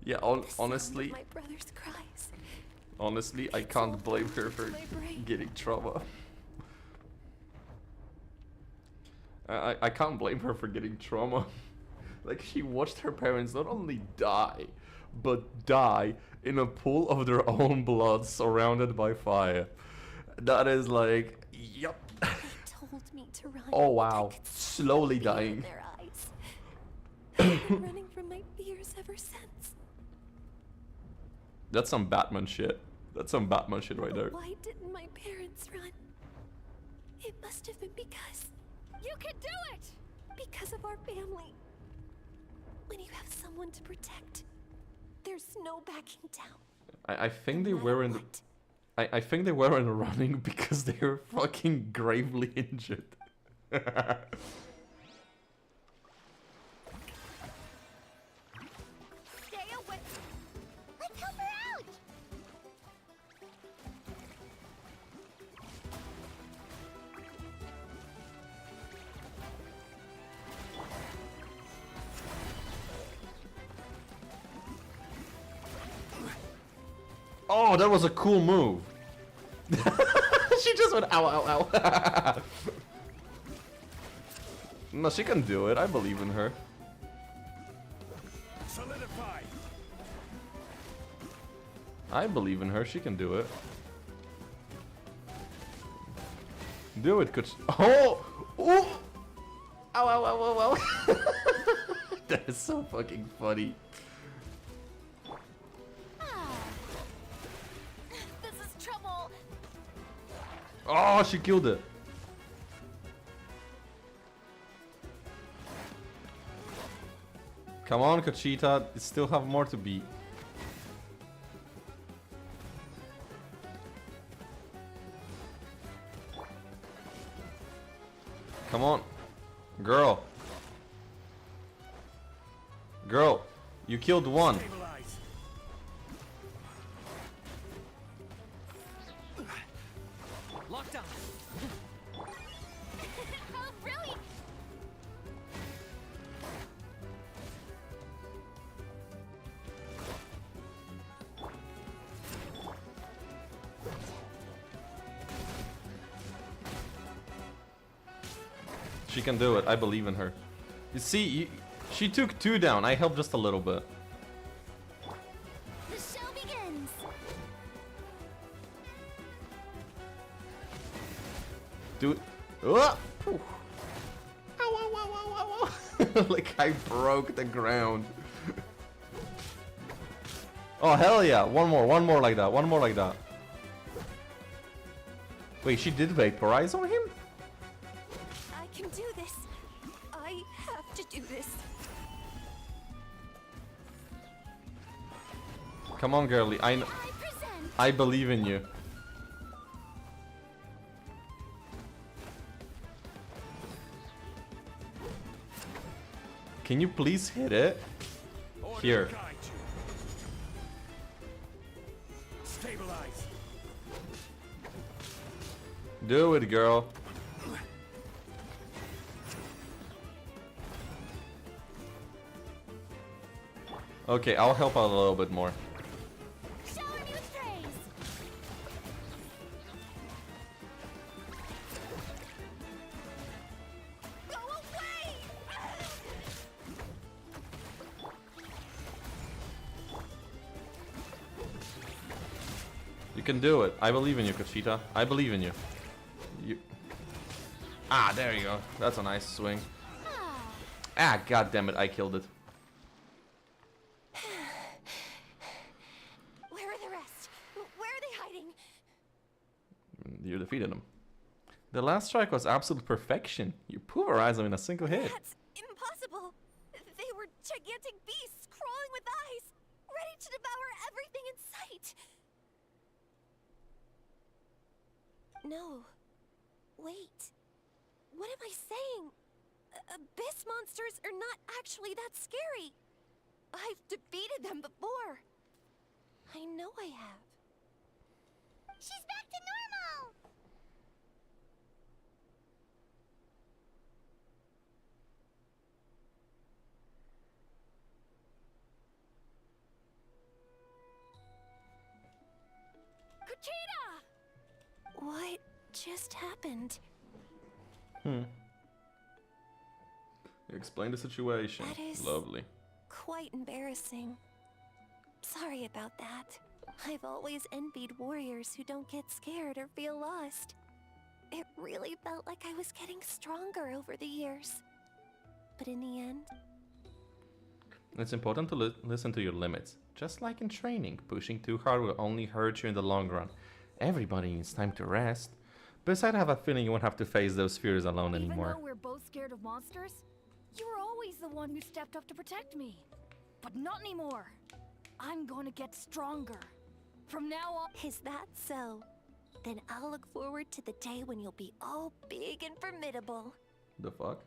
Yeah, the sound honestly, of my brother's cries. honestly, I can't blame her for getting trauma. I can't blame her for getting trauma. Like, she watched her parents not only die, but die in a pool of their own blood surrounded by fire. That is like, yep. They told me to run. Oh wow, I could see slowly the fear in dying. their eyes. I've been running from my fears ever since. That's some Batman shit. That's some Batman shit right But there. why didn't my parents run? It must have been because... You can do it! Because of our family. When you have someone to protect, there's no backing down. I think No they matter weren't. what. I think they weren't running because they were fucking gravely injured. Stay away. Let's help her out. Oh, that was a cool move. She just went ow, ow, ow. No, she can do it. I believe in her. Solidify. I believe in her. She can do it. Do it, could. Oh! Ooh! Ow, ow, ow, ow, ow. That is so fucking funny. This is trouble. Oh, she killed it. Come on, Gogeta. You still have more to beat. Come on. Girl. Girl, you killed one. Lockdown. Oh, really? She can do it. I believe in her. You see, she took 2 down. I helped just a little bit. The show begins. Do it. Oh! Ow, ow, ow, ow, ow. Like I broke the ground. Oh, hell yeah. One more like that. One more like that. Wait, she did vaporize on him? I can do this. I have to do this. Come on, girlie. I believe in you. Can you please hit it? Here. Stabilize. Do it, girl. Okay, I'll help out a little bit more. Shower me with praise. Go away! You can do it. I believe in you, Kachita. I believe in you. Ah, there you go. That's a nice swing. Ah, god damn it, I killed it. Where are the rest? Where are they hiding? You defeated them. The last strike was absolute perfection. You pulverized them in a single hit. That's impossible. They were gigantic beasts crawling with eyes, ready to devour everything in sight. No. Wait. What am I saying? Abyss monsters are not actually that scary. I've defeated them before. I know I have. She's back to normal. Kuchita! What just happened? Explain the situation. That is Lovely. quite embarrassing. Sorry about that. I've always envied warriors who don't get scared or feel lost. It really felt like I was getting stronger over the years. But in the end... It's important to listen to your limits. Just like in training, pushing too hard will only hurt you in the long run. Everybody needs time to rest. Besides, I have a feeling you won't have to face those fears alone anymore. Even though we're both scared of monsters, you were always the one who stepped up to protect me. But not anymore. I'm going to get stronger. From now on... Is that so? Then I'll look forward to the day when you'll be all big and formidable. The fuck?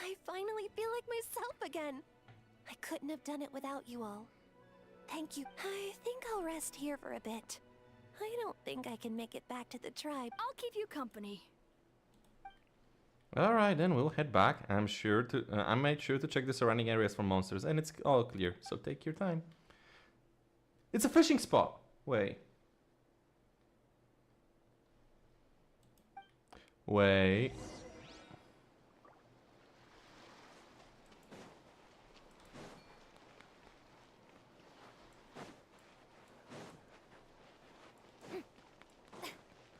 I finally feel like myself again. I couldn't have done it without you all. Thank you. I think I'll rest here for a bit. I don't think I can make it back to the tribe. I'll keep you company. Alright, then we'll head back. I made sure to check the surrounding areas for monsters, and it's all clear, so take your time. It's a fishing spot! Wait. Wait.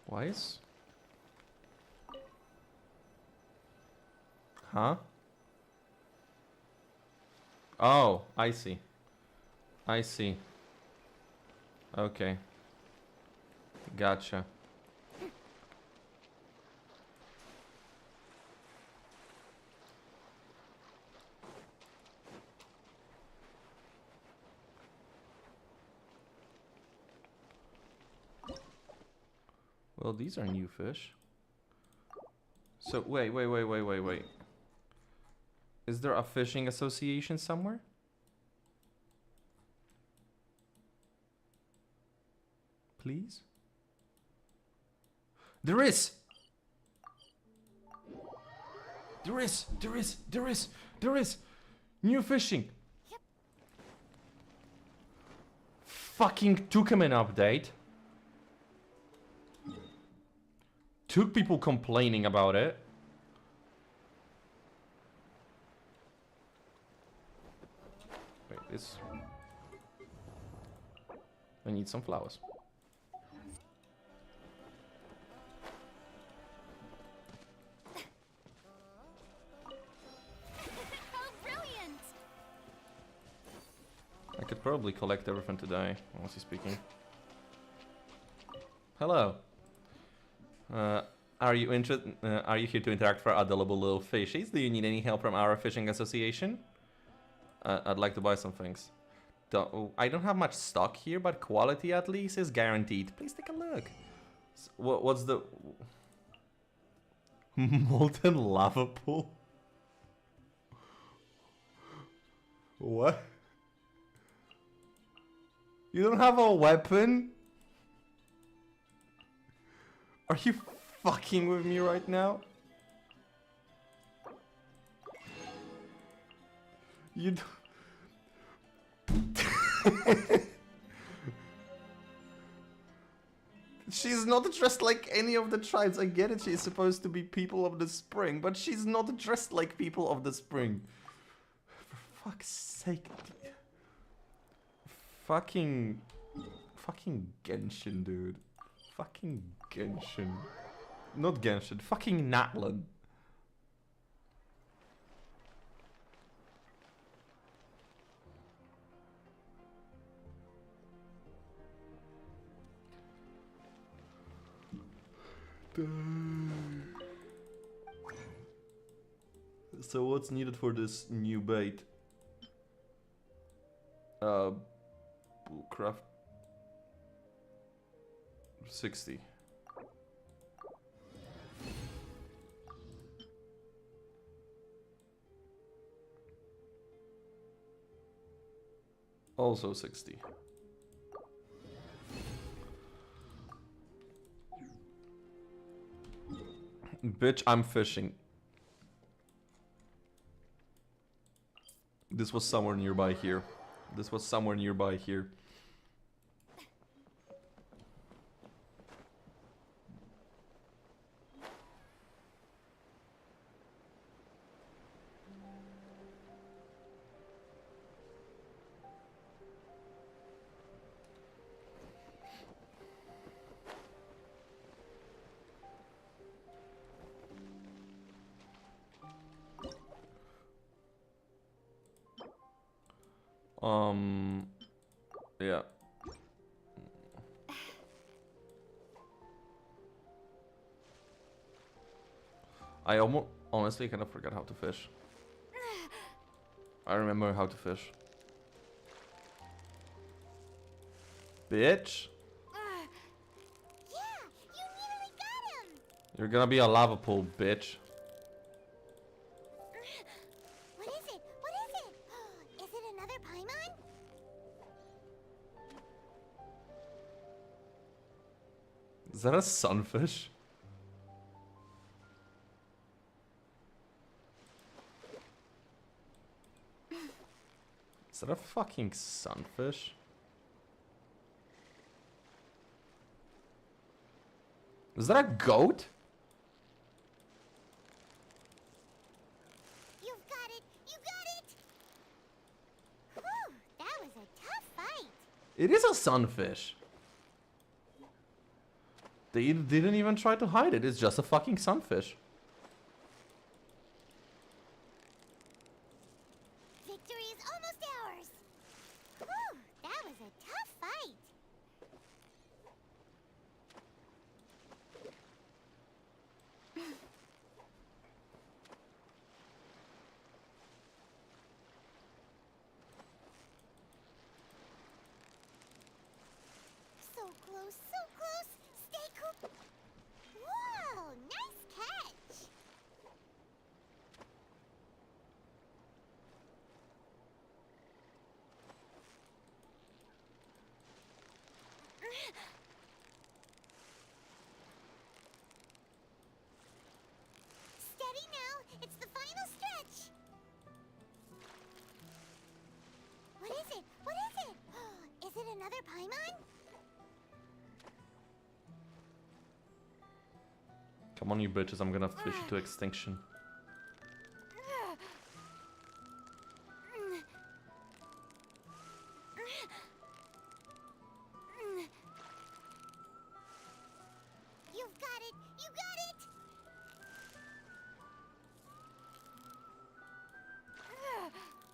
Why is... Huh? Oh, I see. I see. Okay. Gotcha. Well, these are new fish. So, wait. Is there a fishing association somewhere? Please? There is! There is! New fishing! Yep. Fucking took him an update. Took people complaining about it. Wait, this... I need some flowers. Oh, brilliant! I could probably collect everything today, honestly speaking. Hello. Are you here to interact for adorable little fishies? Do you need any help from our fishing association? I'd like to buy some things. I don't have much stock here, but quality at least is guaranteed. Please take a look. What's the... Molten lava pool? What? You don't have a weapon? Are you fucking with me right now? You don't... She's not dressed like any of the tribes. I get it, she's supposed to be people of the spring, but she's not dressed like people of the spring. For fuck's sake. Fucking Genshin, dude. Fucking Genshin. Not Genshin, fucking Natlan. So what's needed for this new bait? Craft 60. Also 60. Bitch, I'm fishing. This was somewhere nearby here. This was somewhere nearby here. Yeah. I honestly kind of forgot how to fish. I remember how to fish. Bitch. Yeah, you nearly got him. You're gonna be a lava pool, bitch. What is it? What is it? Is it another Paimon? Is that a sunfish? Is that a fucking sunfish? Is that a goat? You've got it! You got it! Whew, that was a tough fight. It is a sunfish. They didn't even try to hide it. It's just a fucking sunfish. Victory is almost ours. Whew, that was a tough fight. So close, so close. Stay cool. Whoa, nice catch. Steady now. It's the final stretch. What is it? What is it? Is it another Paimon? Come on, you bitches, I'm gonna fish you to extinction. You've got it! You got it!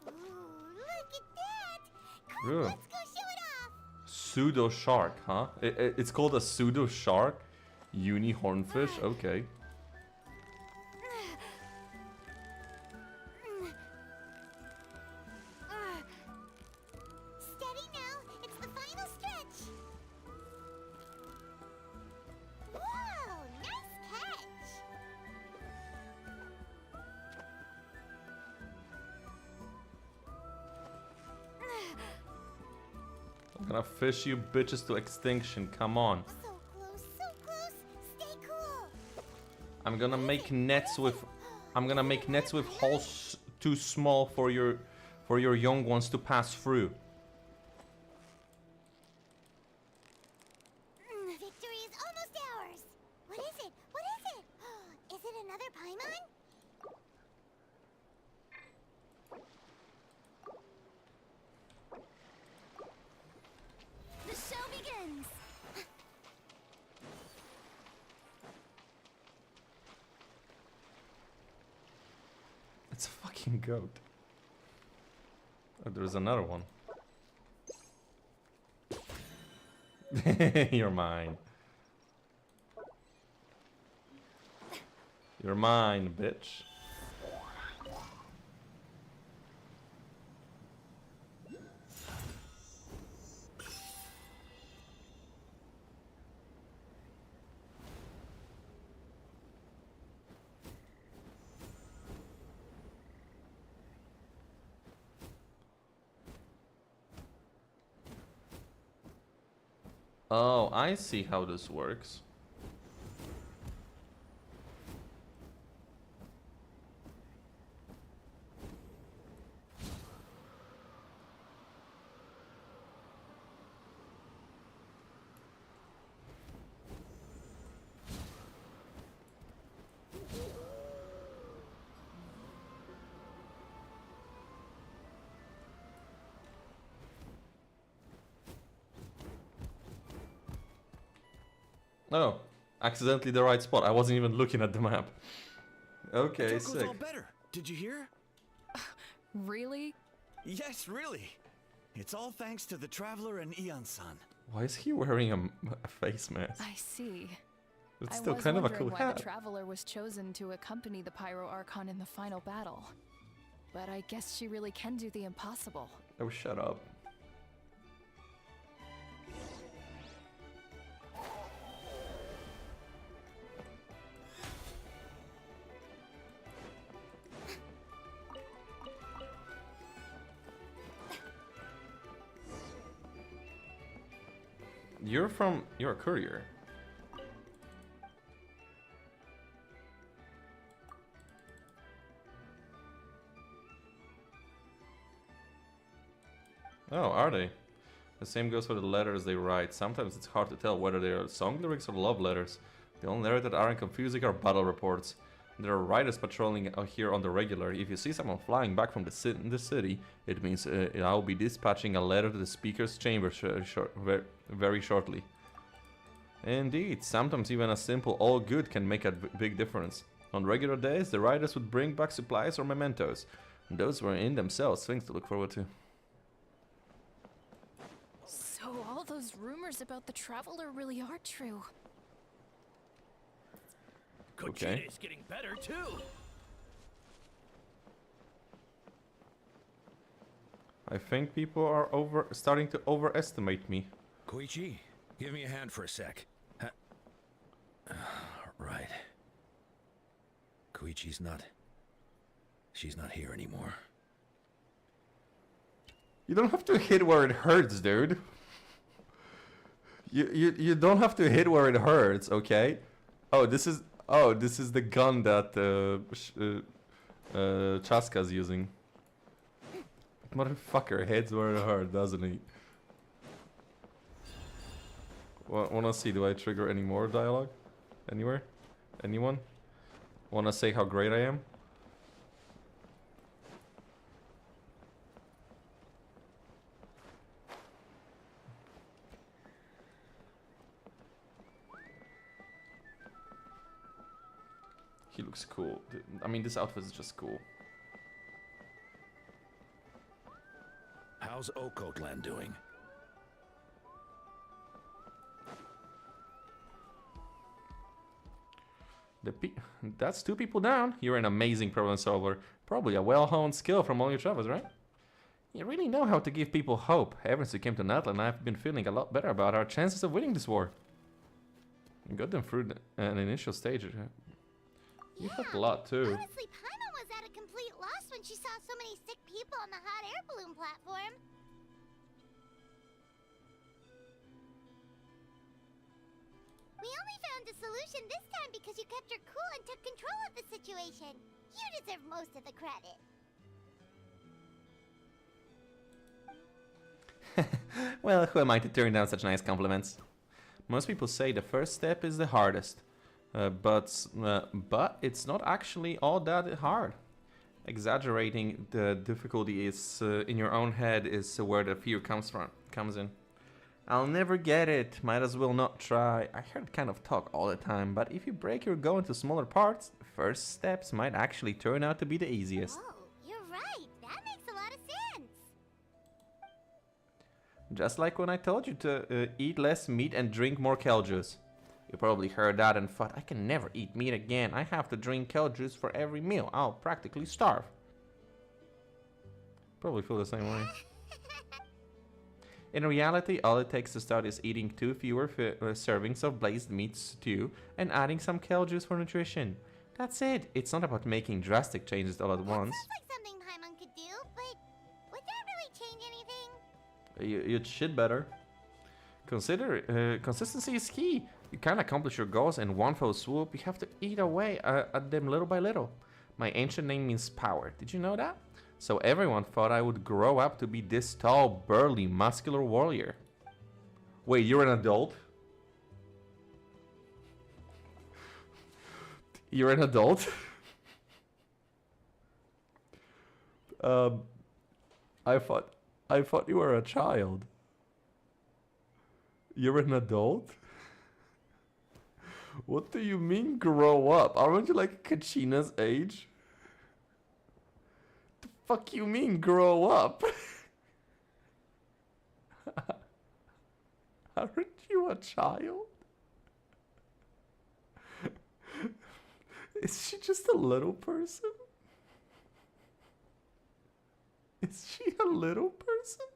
Ooh, look at that! Come, Ooh. let's go show it off! Pseudo shark, huh? It's called a pseudo shark? Uni hornfish? Okay. Steady now, it's the final stretch! Whoa, nice catch! I'm gonna fish you bitches to extinction, come on. So close, so close! Stay cool! I'm gonna make nets with holes too small for your young ones to pass through. Victory is almost ours! What is it? What is it? Is it another Paimon? The show begins! It's a fucking goat. Oh, there's another one. You're mine. You're mine, bitch. Oh, I see how this works. Oh, accidentally the right spot. I wasn't even looking at the map. Okay, Otoko's sick. all better. Did you hear? Really? Yes, really. It's all thanks to the Traveler and Ian-san. Why is he wearing a face mask? I see. It's I still was kind of a wondering cool why hat. the Traveler was chosen to accompany the Pyro Archon in the final battle. But I guess she really can do the impossible. Oh, shut up. You're a courier. Oh, are they? The same goes for the letters they write. Sometimes it's hard to tell whether they are song lyrics or love letters. The only letters that aren't confusing are battle reports. There are riders patrolling here on the regular. If you see someone flying back from the city, it means I'll be dispatching a letter to the speaker's chamber very shortly. Indeed, sometimes even a simple all good can make a big difference. On regular days, the riders would bring back supplies or mementos. And those were in themselves things to look forward to. So all those rumors about the Traveler really are true. Okay. Kochine's getting better too. I think people are starting to overestimate me. Koichi, give me a hand for a sec. Right. Koichi's not... She's not here anymore. You don't have to hit where it hurts, dude. You don't have to hit where it hurts, okay? Oh, this is the gun that Chaska's using. Motherfucker hits where it hurts, doesn't he? Wanna see? Do I trigger any more dialogue? Anywhere? Anyone? Wanna say how great I am? He looks cool. I mean, this outfit is just cool. How's Okotland doing? That's 2 people down. You're an amazing problem solver. Probably a well-honed skill from all your travels, right? You really know how to give people hope. Ever since you came to Natlan, I've been feeling a lot better about our chances of winning this war. You got them through an initial stage. You helped a lot too. Honestly, Paimon was at a complete loss when she saw so many sick people on the hot air balloon platform. We only found a solution this time because you kept your cool and took control of the situation. You deserve most of the credit. Well, who am I to turn down such nice compliments? Most people say the first step is the hardest. But it's not actually all that hard. Exaggerating the difficulty is in your own head is where the fear comes in. I'll never get it, might as well not try. I heard kind of talk all the time, but if you break your goal into smaller parts, the first steps might actually turn out to be the easiest. Oh, you're right. That makes a lot of sense. Just like when I told you to eat less meat and drink more kale juice. You probably heard that and thought, I can never eat meat again. I have to drink kale juice for every meal. I'll practically starve. Probably feel the same way. In reality, all it takes to start is eating 2 fewer servings of blazed meat stew and adding some kale juice for nutrition. That's it. It's not about making drastic changes all at once. Sounds like something Paimon could do, but would that really change anything? You'd shit better. Consider consistency is key. You can't accomplish your goals in one fell swoop. You have to eat away at them little by little. My ancient name means power. Did you know that? So everyone thought I would grow up to be this tall, burly, muscular warrior. Wait, you're an adult? You're an adult? I thought you were a child. You're an adult? What do you mean grow up? Aren't you like Kachina's age? The fuck you mean grow up? Aren't you a child? Is she just a little person? Is she a little person?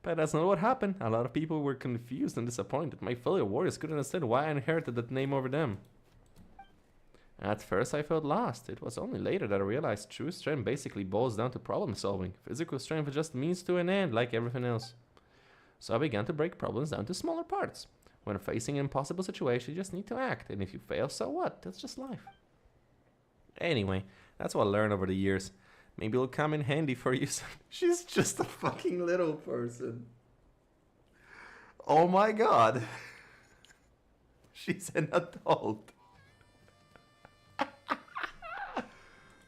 But that's not what happened. A lot of people were confused and disappointed. My fellow warriors couldn't understand why I inherited that name over them. At first I felt lost. It was only later that I realized true strength basically boils down to problem solving. Physical strength is just means to an end, like everything else. So I began to break problems down to smaller parts. When facing an impossible situation, you just need to act. And if you fail, so what? That's just life. Anyway, that's what I learned over the years. Maybe it'll come in handy for you. She's just a fucking little person. Oh my god. She's an adult.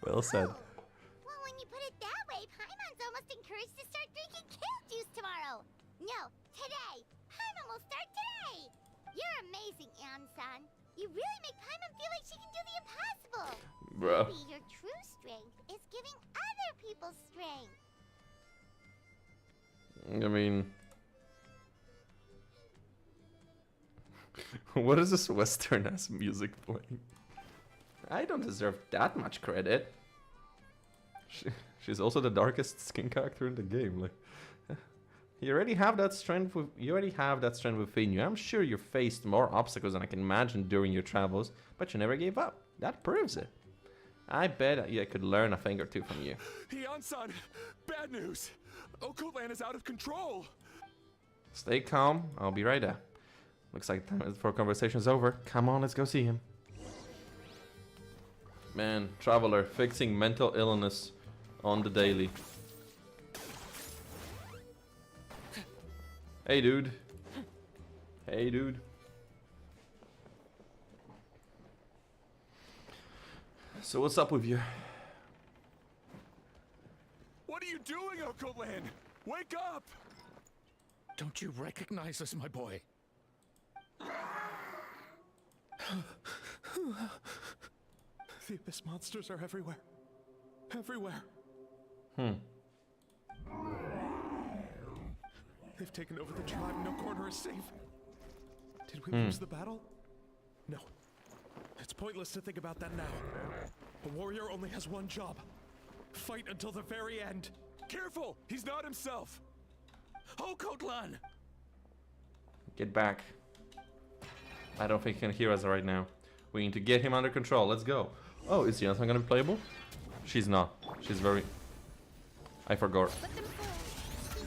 Well said. Well, when you put it that way, Paimon's almost encouraged to start drinking kale juice tomorrow. No, today. Paimon will start today. You're amazing, Ansan. You really make Paimon feel like she can do the impossible. Bruh. Maybe your true strength is giving other people strength. I mean... what is this Western-ass music playing? I don't deserve that much credit. She's also the darkest skin character in the game. Like, you already have that strength within you. I'm sure you faced more obstacles than I can imagine during your travels, but you never gave up. That proves it. I bet I could learn a thing or two from you. Hian-san, bad news. Okotland is out of control. Stay calm. I'll be right there. Looks like time for conversation's over. Come on, let's go see him. Man, Traveler, fixing mental illness on the daily. Hey, dude. Hey, dude. So what's up with you? What are you doing, Okolan? Wake up! Don't you recognize us, my boy? The Abyss monsters are everywhere. Everywhere. They've taken over the tribe. No corner is safe. Did we lose the battle? No. It's pointless to think about that now. A warrior only has one job. Fight until the very end. Careful! He's not himself! Oh, Kotlan! Get back. I don't think he can hear us right now. We need to get him under control. Let's go. Oh, is Yansan gonna be playable? She's not. She's very... I forgot. But them fools,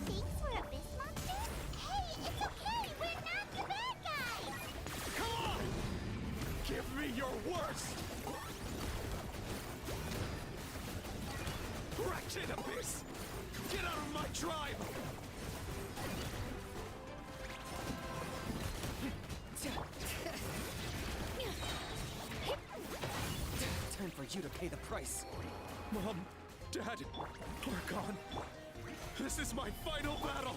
he thinks we're Abyss monsters? Hey, it's okay, we're not the bad guys! Come on! Give me your worst! Wretched Abyss! Get out of my tribe! Time for you to pay the price. Mom, Dad, archon. This is my final battle!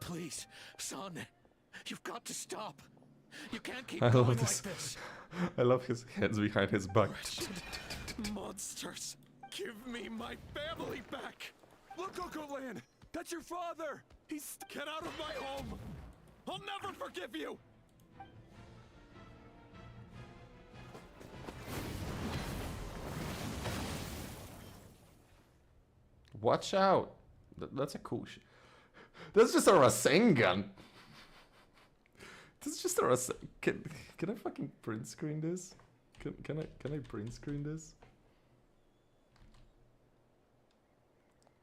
Please, son. You've got to stop. You can't keep I going love like this. this. I love his hands behind his back. Wretched monsters! Give me my family back! Look, Okolan! That's your father! Get out of my home! I'll never forgive you! Watch out. That's a cool That's just a Rasengan. This is just a Rasengan. Can I fucking print screen this? Can I print screen this?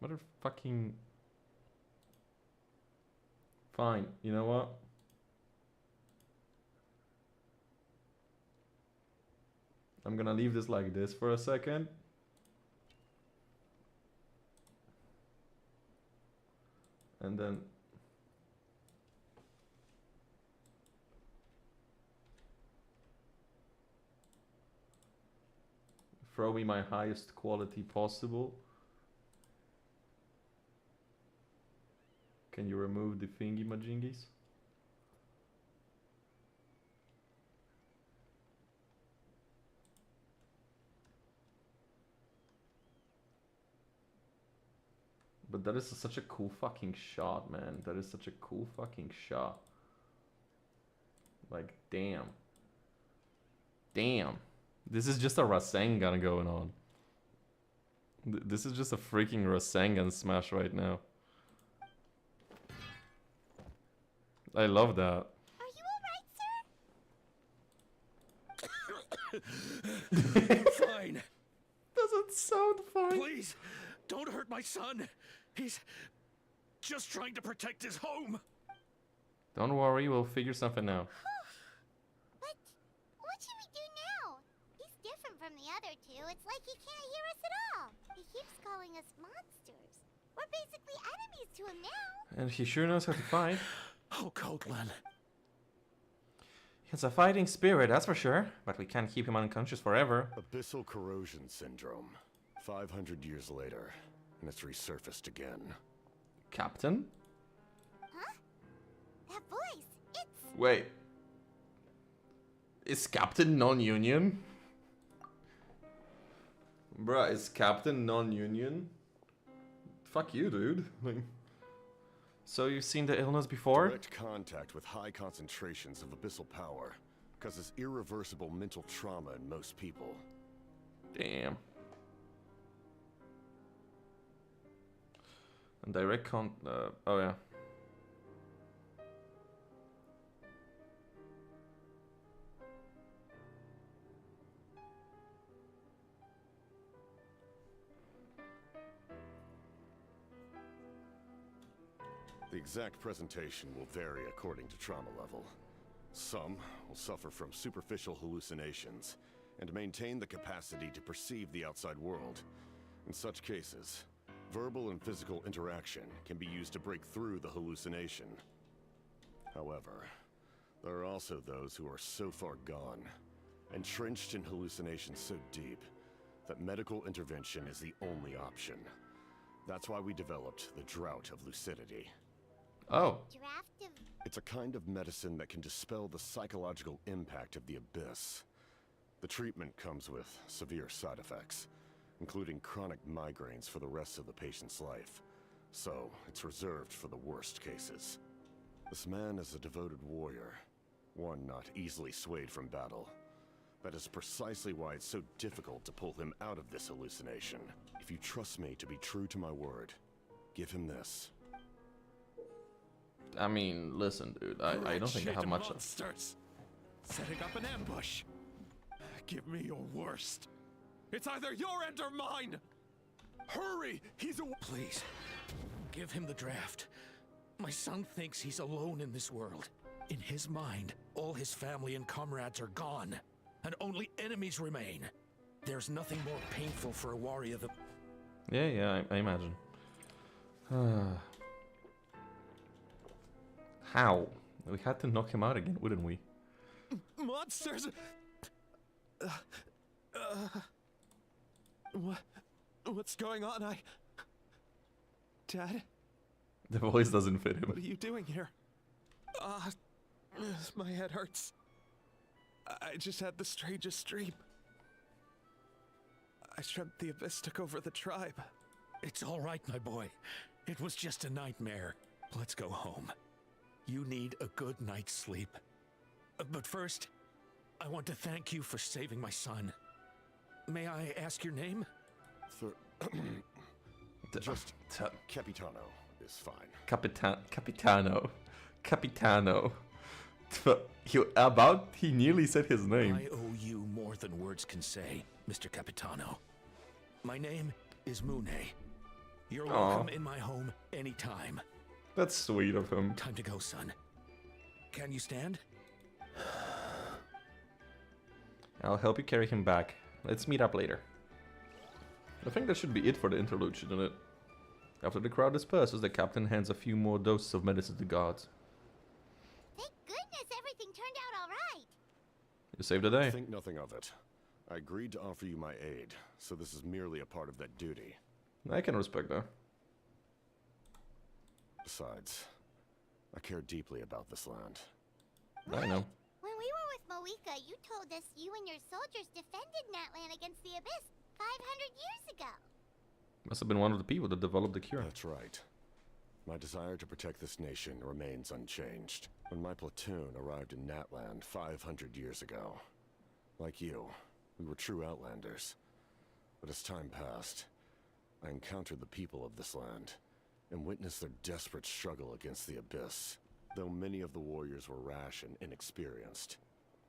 Motherfucking... Fine, you know what? I'm gonna leave this like this for a second. And then... throw me my highest quality possible. Can you remove the thingy majingis? But that is such a cool fucking shot, man. That is such a cool fucking shot. Like, damn. Damn. This is just a Rasengan going on. This is just a freaking Rasengan smash right now. I love that. Are you alright, sir? Fine. Doesn't sound fine. Please, don't hurt my son. He's just trying to protect his home. Don't worry, we'll figure something out. But what should we do now? He's different from the other two. It's like he can't hear us at all. He keeps calling us monsters. We're basically enemies to him now. And he sure knows how to fight. Oh, Kotlan. He's a fighting spirit, that's for sure. But we can't keep him unconscious forever. Abyssal corrosion syndrome. 500 years later, and it's resurfaced again. Captain? Huh? That voice, it's... Wait. Is Captain non-union? Bruh, is Captain non-union? Fuck you, dude. Like, so you've seen the illness before? Direct contact with high concentrations of abyssal power causes irreversible mental trauma in most people. Damn. And direct oh yeah. The exact presentation will vary according to trauma level. Some will suffer from superficial hallucinations and maintain the capacity to perceive the outside world. In such cases, verbal and physical interaction can be used to break through the hallucination. However, there are also those who are so far gone, entrenched in hallucinations so deep, that medical intervention is the only option. That's why we developed the Drought of Lucidity. Oh. It's a kind of medicine that can dispel the psychological impact of the abyss. The treatment comes with severe side effects, including chronic migraines for the rest of the patient's life. So, it's reserved for the worst cases. This man is a devoted warrior, one not easily swayed from battle. That is precisely why it's so difficult to pull him out of this hallucination. If you trust me to be true to my word, give him this. I mean, listen, dude, I don't think I have much. Monsters. Setting up an ambush. Give me your worst. It's either your end or mine. Hurry! He's a... Please, give him the draft. My son thinks he's alone in this world. In his mind, all his family and comrades are gone, and only enemies remain. There's nothing more painful for a warrior than... Yeah, I imagine. How? We had to knock him out again, wouldn't we? Monsters! What's going on? Dad? The voice doesn't fit him. What are you doing here? My head hurts. I just had the strangest dream. I dreamt the Abyss took over the tribe. It's all right, my boy. It was just a nightmare. Let's go home. You need a good night's sleep. But first, I want to thank you for saving my son. May I ask your name? Just Capitano is fine. Capitano. He nearly said his name. I owe you more than words can say, Mr. Capitano. My name is Mune. You're welcome in my home anytime. That's sweet of him. Time to go, son. Can you stand? I'll help you carry him back. Let's meet up later. I think that should be it for the interlude, shouldn't it? After the crowd disperses, the captain hands a few more doses of medicine to the guards. Thank goodness everything turned out all right. You saved the day. Think nothing of it. I agreed to offer you my aid, so this is merely a part of that duty. I can respect that. Besides, I care deeply about this land. I know. When we were with Moika, you told us you and your soldiers defended Natlan against the Abyss 500 years ago. Must have been one of the people that developed the cure. That's right. My desire to protect this nation remains unchanged. When my platoon arrived in Natlan 500 years ago, like you, we were true outlanders. But as time passed, I encountered the people of this land and witnessed their desperate struggle against the Abyss. Though many of the warriors were rash and inexperienced,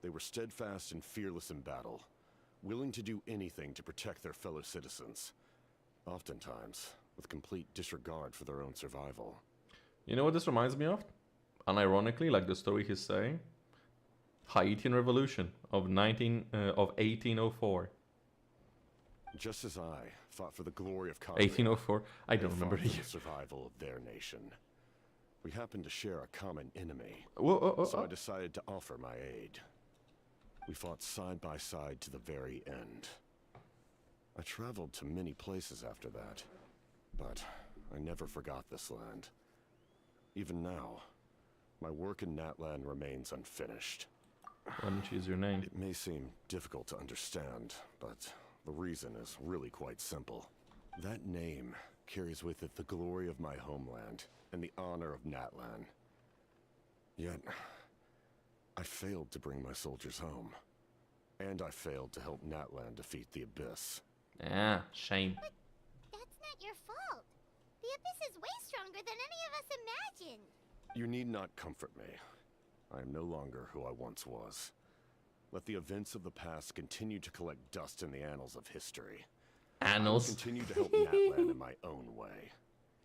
they were steadfast and fearless in battle, willing to do anything to protect their fellow citizens, oftentimes with complete disregard for their own survival. You know what this reminds me of? Unironically, like the story he's saying, Haitian Revolution of 1804. Just as I fought for the glory of 1804. I don't remember the year. The survival of their nation. We happened to share a common enemy, so I decided to offer my aid. We fought side by side to the very end. I traveled to many places after that, but I never forgot this land. Even now, my work in Natlan remains unfinished. Why don't you use your name? It may seem difficult to understand, but the reason is really quite simple. That name carries with it the glory of my homeland and the honor of Natlan. Yet, I failed to bring my soldiers home. And I failed to help Natlan defeat the Abyss. Ah, shame. But that's not your fault. The Abyss is way stronger than any of us imagined. You need not comfort me. I am no longer who I once was. Let the events of the past continue to collect dust in the annals of history. Annals? I will continue to help Natlan in my own way.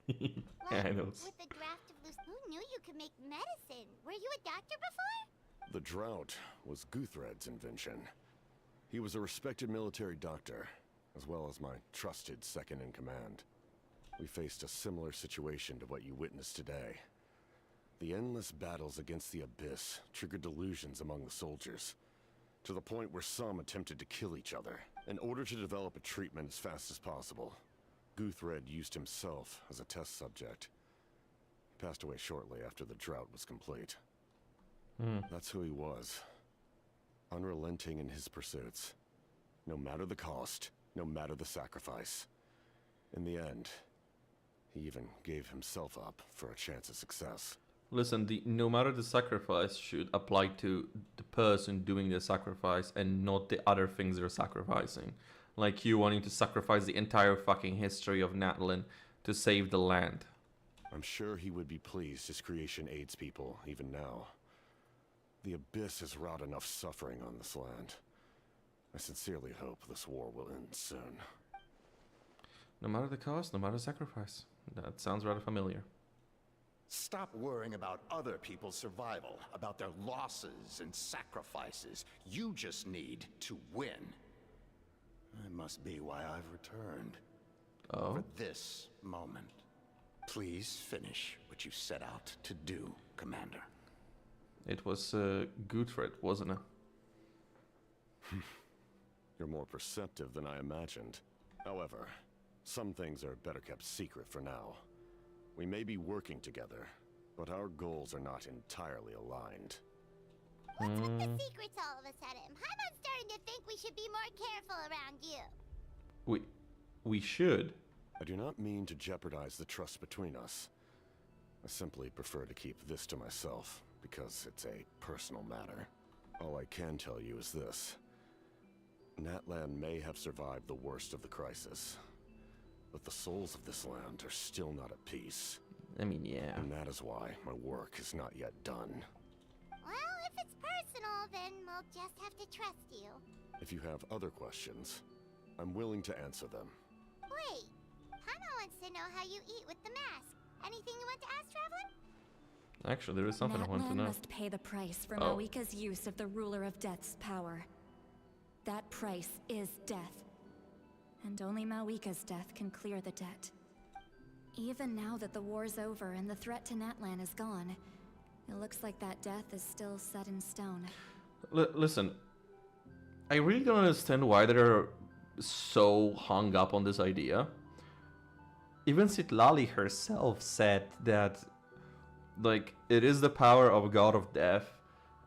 Well, Annals. with the draft of a doctor before? The drought was Guthred's invention. He was a respected military doctor, as well as my trusted second-in-command. We faced a similar situation to what you witnessed today. The endless battles against the Abyss triggered delusions among the soldiers, to the point where some attempted to kill each other. In order to develop a treatment as fast as possible, Guthred used himself as a test subject. He passed away shortly after the drought was complete. That's who he was. Unrelenting in his pursuits. No matter the cost, no matter the sacrifice. In the end, he even gave himself up for a chance of success. Listen, no matter the sacrifice should apply to the person doing the sacrifice and not the other things they're sacrificing. Like you wanting to sacrifice the entire fucking history of Natlan to save the land. I'm sure he would be pleased his creation aids people, even now. The Abyss has wrought enough suffering on this land. I sincerely hope this war will end soon. No matter the cost, no matter the sacrifice. That sounds rather familiar. Stop worrying about other people's survival, about their losses and sacrifices. You just need to win. That must be why I've returned. Oh? For this moment. Please finish what you set out to do, Commander. It was Guthred, wasn't it? You're more perceptive than I imagined. However, some things are better kept secret for now. We may be working together, but our goals are not entirely aligned. What's with the secrets all of a sudden? I'm starting to think we should be more careful around you. We should. I do not mean to jeopardize the trust between us. I simply prefer to keep this to myself, because it's a personal matter. All I can tell you is this. Natlan may have survived the worst of the crisis, but the souls of this land are still not at peace. I mean, yeah. And that is why my work is not yet done. Well, if it's personal, then we'll just have to trust you. If you have other questions, I'm willing to answer them. Wait, Paimon wants to know how you eat with the mask. Anything you want to ask, Traveler? Actually, there is something I want to know. Must pay the price for Mawika's use of the Ruler of Death's power. That price is death. And only Mawika's death can clear the debt. Even now that the war's over and the threat to Natlan is gone, it looks like that death is still set in stone. Listen, I really don't understand why they're so hung up on this idea. Even Citlali herself said that, like, it is the power of God of Death,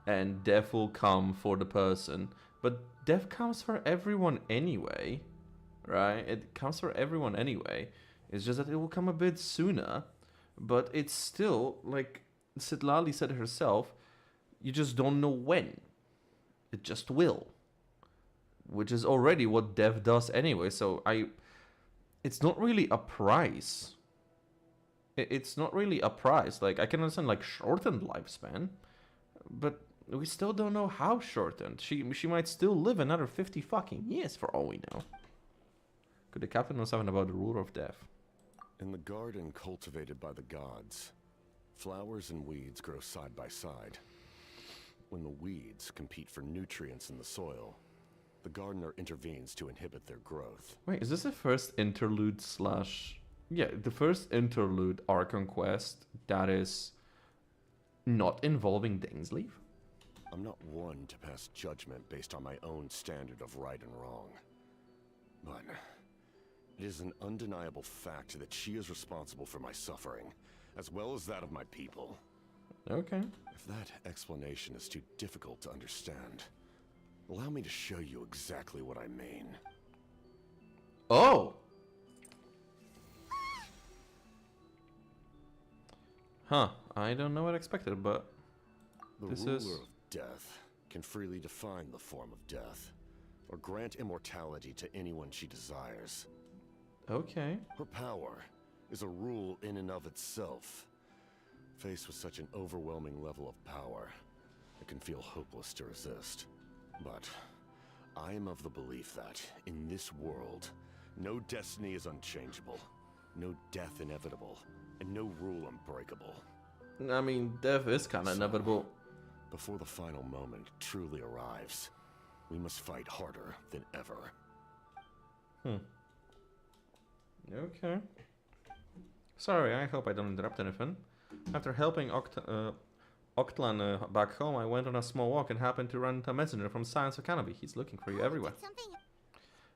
and death will come for the person. But death comes for everyone anyway, right? It comes for everyone anyway. It's just that it will come a bit sooner. But it's still, like Citlali said herself, you just don't know when. It just will. Which is already what death does anyway, so it's not really a price. It's not really a price. Like, I can understand, like, shortened lifespan, but we still don't know how shortened. She might still live another 50 fucking years for all we know. Could the captain know something about the ruler of death? In the garden cultivated by the gods, flowers and weeds grow side by side. When the weeds compete for nutrients in the soil, the gardener intervenes to inhibit their growth. Wait, is this the first interlude slash... Yeah, the first interlude Archon quest that is not involving Dainsleif? I'm not one to pass judgment based on my own standard of right and wrong. But it is an undeniable fact that she is responsible for my suffering, as well as that of my people. Okay. If that explanation is too difficult to understand, allow me to show you exactly what I mean. Oh! Huh, I don't know what I expected, but the ruler of death can freely define the form of death, or grant immortality to anyone she desires. Okay. Her power is a rule in and of itself. Faced with such an overwhelming level of power, it can feel hopeless to resist. But I am of the belief that, in this world, no destiny is unchangeable, no death inevitable, and no rule unbreakable. I mean, death is kind of inevitable. Before the final moment truly arrives, we must fight harder than ever. Okay. Sorry, I hope I don't interrupt anything. After helping Octlan back home, I went on a small walk and happened to run into a messenger from Science Academy. He's looking for you everywhere.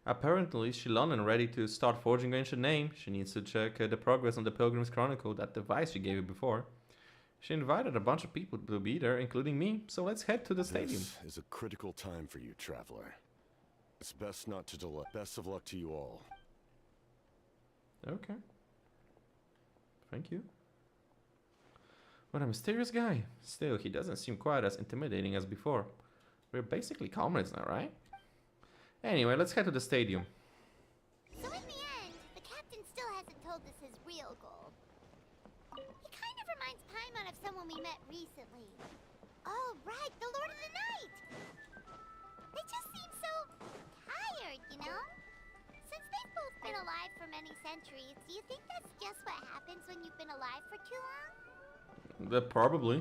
Apparently, Shilon is ready to start forging an ancient name. She needs to check the progress on the Pilgrim's Chronicle, that device she gave you before. She invited a bunch of people to be there, including me, so let's head to the stadium. This is a critical time for you, Traveler. It's best not to delay. Best of luck to you all. Okay. Thank you. What a mysterious guy. Still, he doesn't seem quite as intimidating as before. We're basically comrades now, right? Anyway, let's head to the stadium. So in the end, the captain still hasn't told us his real goal. He kind of reminds Paimon of someone we met recently. Oh, right, the Lord of the Night! They just seem so tired, you know? Since they've both been alive for many centuries, do you think that's just what happens when you've been alive for too long? Probably.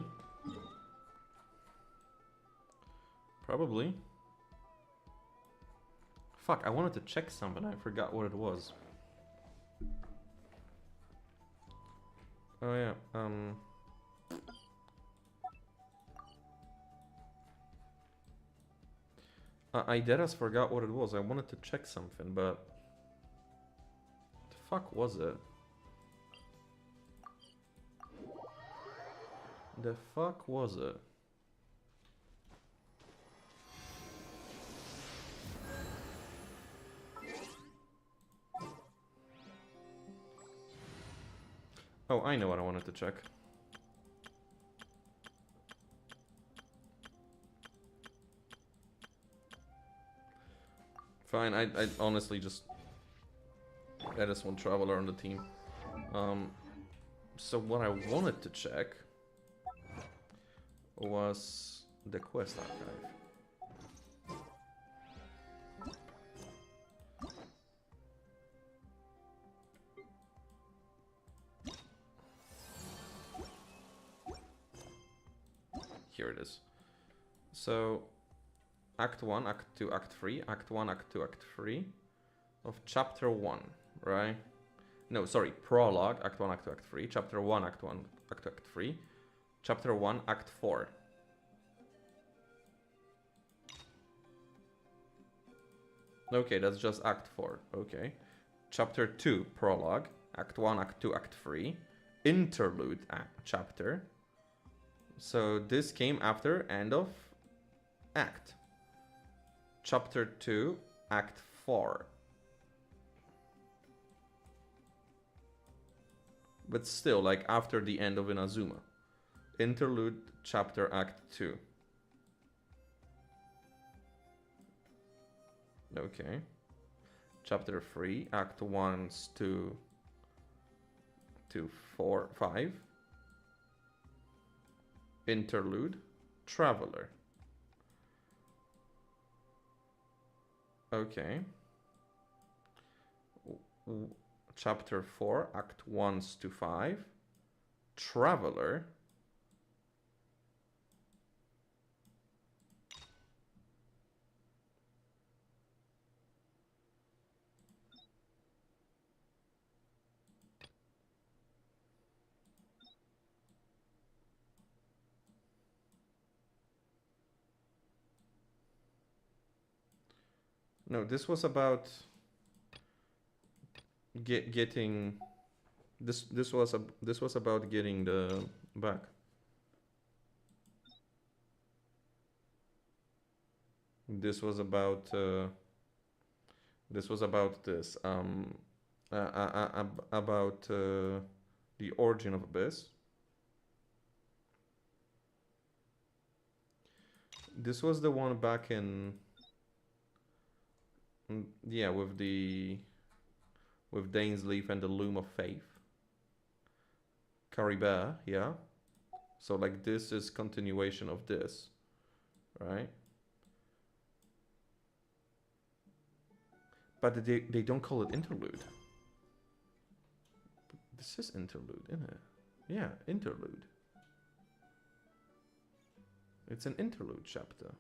Probably. Fuck, I wanted to check something. I forgot what it was. Oh yeah, I deadass forgot what it was. I wanted to check something, but... the fuck was it? The fuck was it? Oh, I know what I wanted to check. Fine, I honestly just... I just want Traveler on the team. So what I wanted to check was the quest archive. Here it is. So, Act 1, Act 2, Act 3, Act 1, Act 2, Act 3 of Chapter 1, right? No, sorry, Prologue, Act 1, Act 2, Act 3, Chapter 1, Act 1, Act 2, Act 3, Chapter 1, Act 4. Okay, that's just Act 4, okay. Chapter 2, Prologue, Act 1, Act 2, Act 3, Interlude chapter. So this came after end of act. Chapter 2, Act 4. But still, like after the end of Inazuma. Interlude chapter Act 2. Okay. Chapter 3, Act 1 to 4, 5. Interlude, Traveler. Okay. Chapter 4, Act 1 to 5. Traveler. No, this was about getting this was about getting the back. This was about this about the origin of Abyss. This was the one back in yeah, with Dane's Leaf and the Loom of Faith. Caribou, yeah. So like this is continuation of this, right? But they don't call it Interlude. This is Interlude, isn't it? Yeah, Interlude. It's an interlude chapter.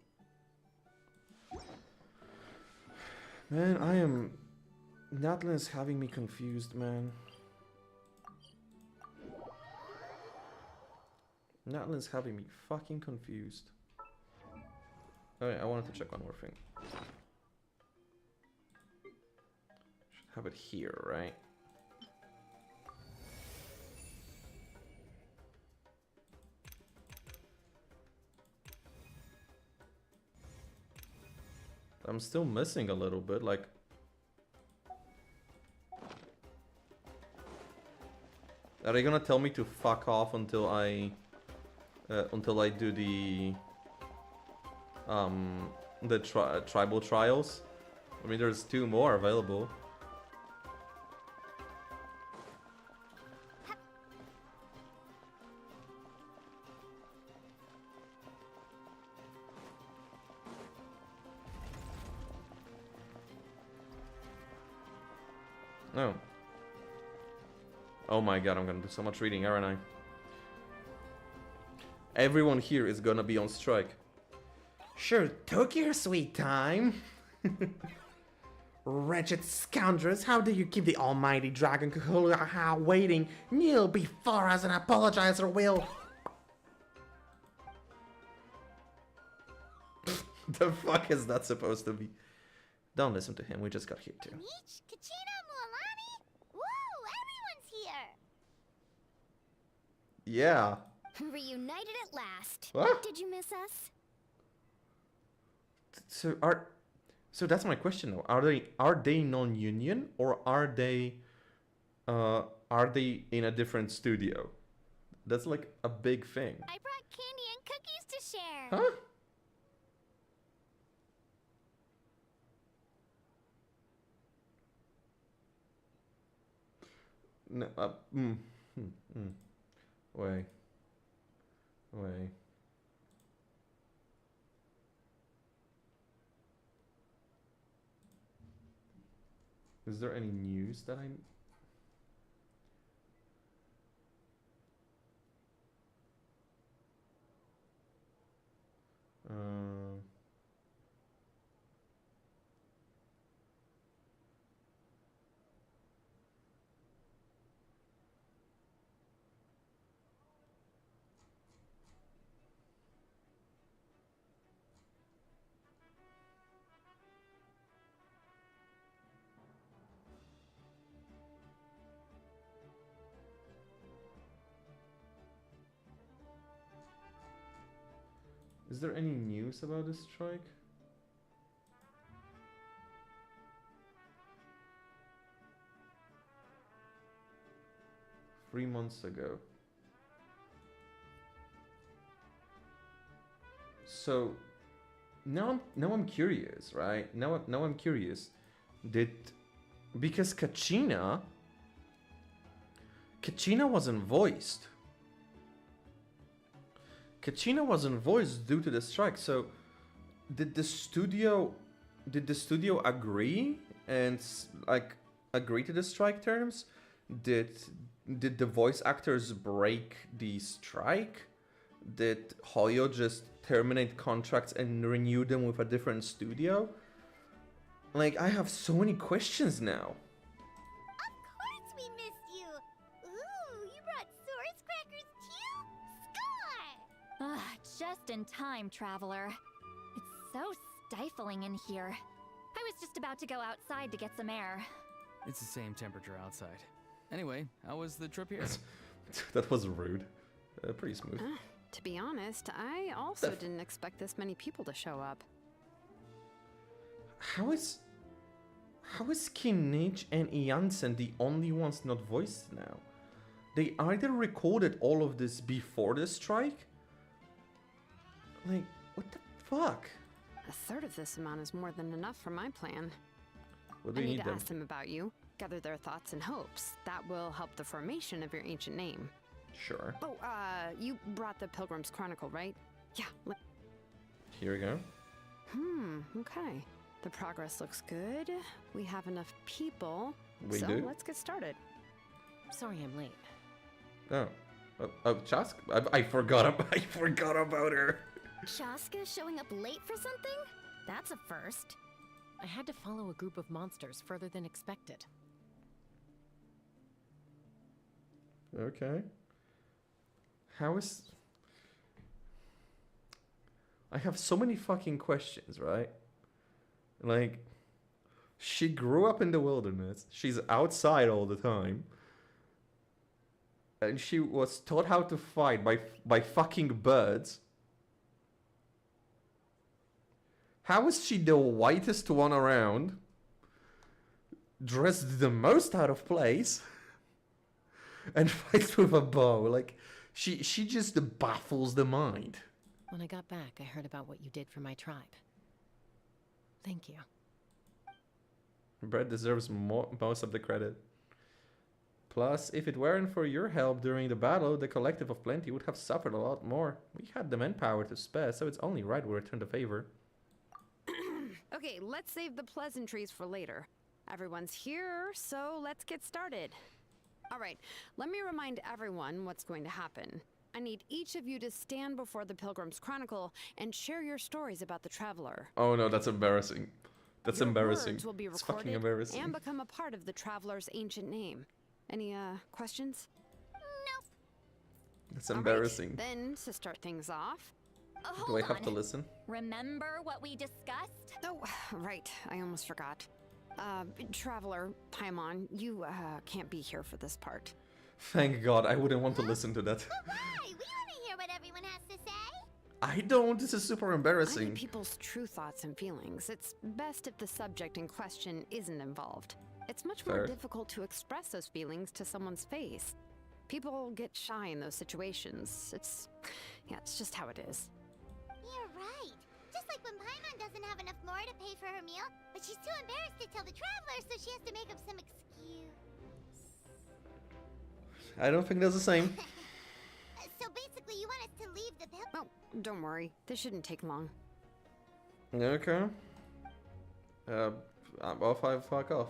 Man, I am... Natlan's having me confused, man. Natlan's having me fucking confused. Okay, I wanted to check one more thing. Should have it here, right? I'm still missing a little bit, like... Are they gonna tell me to fuck off until I do the tribal trials? I mean, there's 2 more available. Oh. Oh my god, I'm gonna do so much reading, aren't I? Everyone here is gonna be on strike. Sure took your sweet time. Wretched scoundrels, how do you keep the almighty dragon Cthulhu waiting? Kneel before us and apologize or we'll... The fuck is that supposed to be? Don't listen to him, we just got hit too. Meech, Kachina, Mualani? Woo, everyone's here! Yeah. Reunited at last. What? Did you miss us? So that's my question though. Are they non-union or are they in a different studio? That's like a big thing. I brought candy and cookies to share. Huh? No, Wait. Is there any news that I... Is there any news about this strike? Three months ago. So now I'm curious, right? Now I'm curious. Because Kachina wasn't voiced. Kachina wasn't voiced due to the strike. So did the studio agree and like agree to the strike terms? Did the voice actors break the strike? Did Hoyo just terminate contracts and renew them with a different studio? Like, I have so many questions now. Of course we missed you! Ooh, you brought Source Crackers too? Score! Ah, just in time, traveler. It's so stifling in here. I was just about to go outside to get some air. It's the same temperature outside. Anyway, how was the trip here? That was rude. Pretty smooth. To be honest, I also didn't expect this many people to show up. How is Kinnage and Jansen the only ones not voiced now? They either recorded all of this before the strike? Like, what the fuck? A third of this amount is more than enough for my plan. What do I you need need to them? ask them about you, gather their thoughts and hopes. That will help the formation of your ancient name. Sure. Oh, you brought the Pilgrim's Chronicle, right? Yeah. Here we go. Okay. The progress looks good. We have enough people. We so do? let's get started. Sorry I'm late. Oh, Chask? I forgot about her. Chaska showing up late for something? That's a first. I had to follow a group of monsters further than expected. Okay. How is... I have so many fucking questions, right? Like, she grew up in the wilderness. She's outside all the time. And she was taught how to fight by fucking birds. How is she the whitest one around? Dressed the most out of place? And fights with a bow. Like, she just baffles the mind. When I got back, I heard about what you did for my tribe. Thank you. Brett deserves most of the credit. Plus, if it weren't for your help during the battle, the Collective of Plenty would have suffered a lot more. We had the manpower to spare, so it's only right we return the favor. Okay, let's save the pleasantries for later. Everyone's here, so let's get started. All right, let me remind everyone what's going to happen. I need each of you to stand before the Pilgrim's Chronicle and share your stories about the Traveler. Oh no, that's embarrassing. That's embarrassing. Words will be It's fucking recorded embarrassing. and become a part of the Traveler's ancient name. Any questions? Nope. That's embarrassing. Right, then, to start things off... Do I have to listen? Remember what we discussed? Oh, right. I almost forgot. Traveler, Paimon, you can't be here for this part. Thank God, I wouldn't want to listen to that. Why? We want to hear what everyone has to say. I don't. This is super I embarrassing. need people's true thoughts and feelings. It's best if the subject in question isn't involved. It's much more Fair. difficult to express those feelings to someone's face. People get shy in those situations. It's just how it is. You're right. Just like when Paimon doesn't have enough more to pay for her meal, but she's too embarrassed to tell the Traveler, so she has to make up some excuse. I don't think that's the same. So basically, you want us to leave the Oh, don't worry. This shouldn't take long. Okay. I'll fuck off.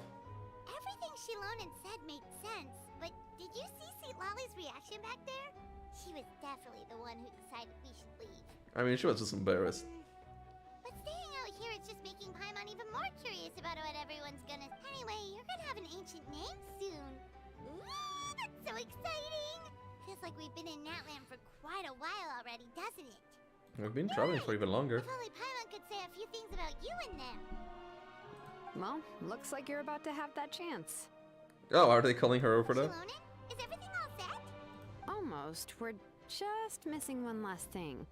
Everything Shilonen said made sense, but did you see St. Lolly's reaction back there? She was definitely the one who decided we should leave. I mean, she was just embarrassed. But staying out here is just making Paimon even more curious about what everyone's gonna... Anyway, you're gonna have an ancient name soon. Ooh, that's so exciting! Feels like we've been in Natland for quite a while already, doesn't it? We've been traveling for even longer. If only Paimon could say a few things about you and them. Well, looks like you're about to have that chance. Oh, are they calling her over there? Shilonen, is everything all set? Almost. We're just missing one last thing.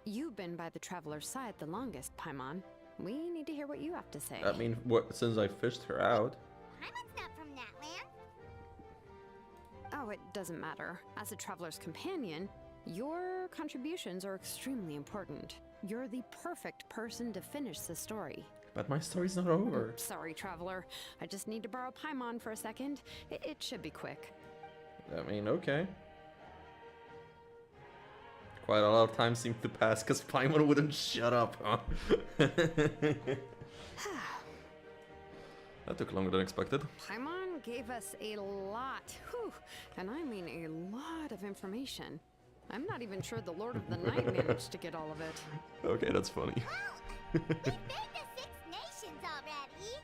You've been by the Traveler's side the longest, Paimon. We need to hear what you have to say. I mean, what, since I fished her out. Paimon's not from Natland. Oh, it doesn't matter. As a Traveler's companion, your contributions are extremely important. You're the perfect person to finish the story. But my story's not over. Sorry, Traveler. I just need to borrow Paimon for a second. It should be quick. I mean, okay. Quite a lot of time seemed to pass because Paimon wouldn't shut up, huh? That took longer than expected. Paimon gave us a lot, whew, and I mean a lot of information. I'm not even sure the Lord of the Night managed to get all of it. Okay, that's funny. We've made the 6 nations already.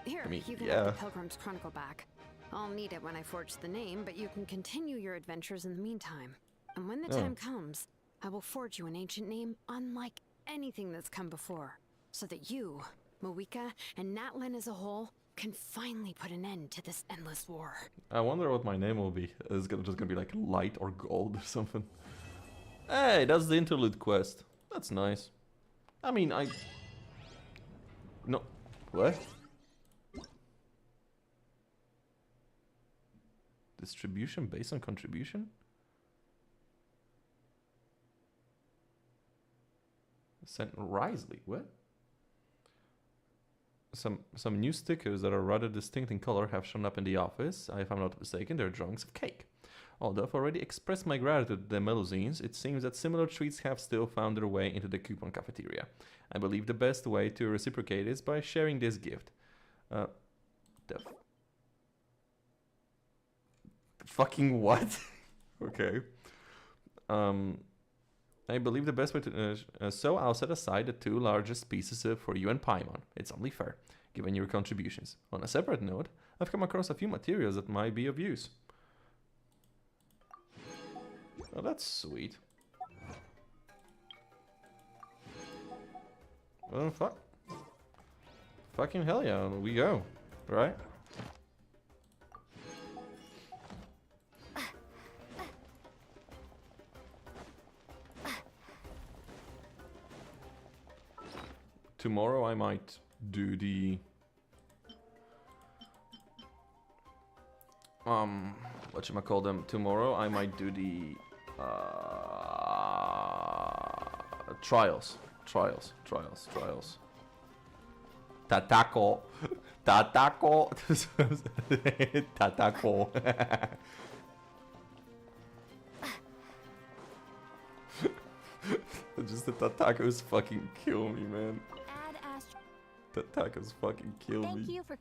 Here, I mean, you can yeah. have the Pilgrim's Chronicle back. I'll need it when I forge the name, but you can continue your adventures in the meantime. And when the time comes, I will forge you an ancient name unlike anything that's come before, so that you, Moika, and Natlan as a whole can finally put an end to this endless war. I wonder what my name will be. Is it just gonna be like light or gold or something? Hey, that's the interlude quest. That's nice. I mean, No. What? Distribution based on contribution? Sent Risley, what? Some new stickers that are rather distinct in color have shown up in the office. If I'm not mistaken, they're drawings of cake. Although I've already expressed my gratitude to the Melusines, it seems that similar treats have still found their way into the coupon cafeteria. I believe the best way to reciprocate is by sharing this gift. Fucking what? Okay. I believe the best way to... so I'll set aside the 2 largest pieces for you and Paimon. It's only fair, given your contributions. On a separate note, I've come across a few materials that might be of use. Oh, that's sweet. Well, fuck. Fucking hell yeah, we go. Right? Tomorrow I might do the... whatchamacallit, tomorrow I might do the... trials. Tatako. Tatako. Just the Tatacos fucking kill me, man. Tatacos fucking kill me. Thank you for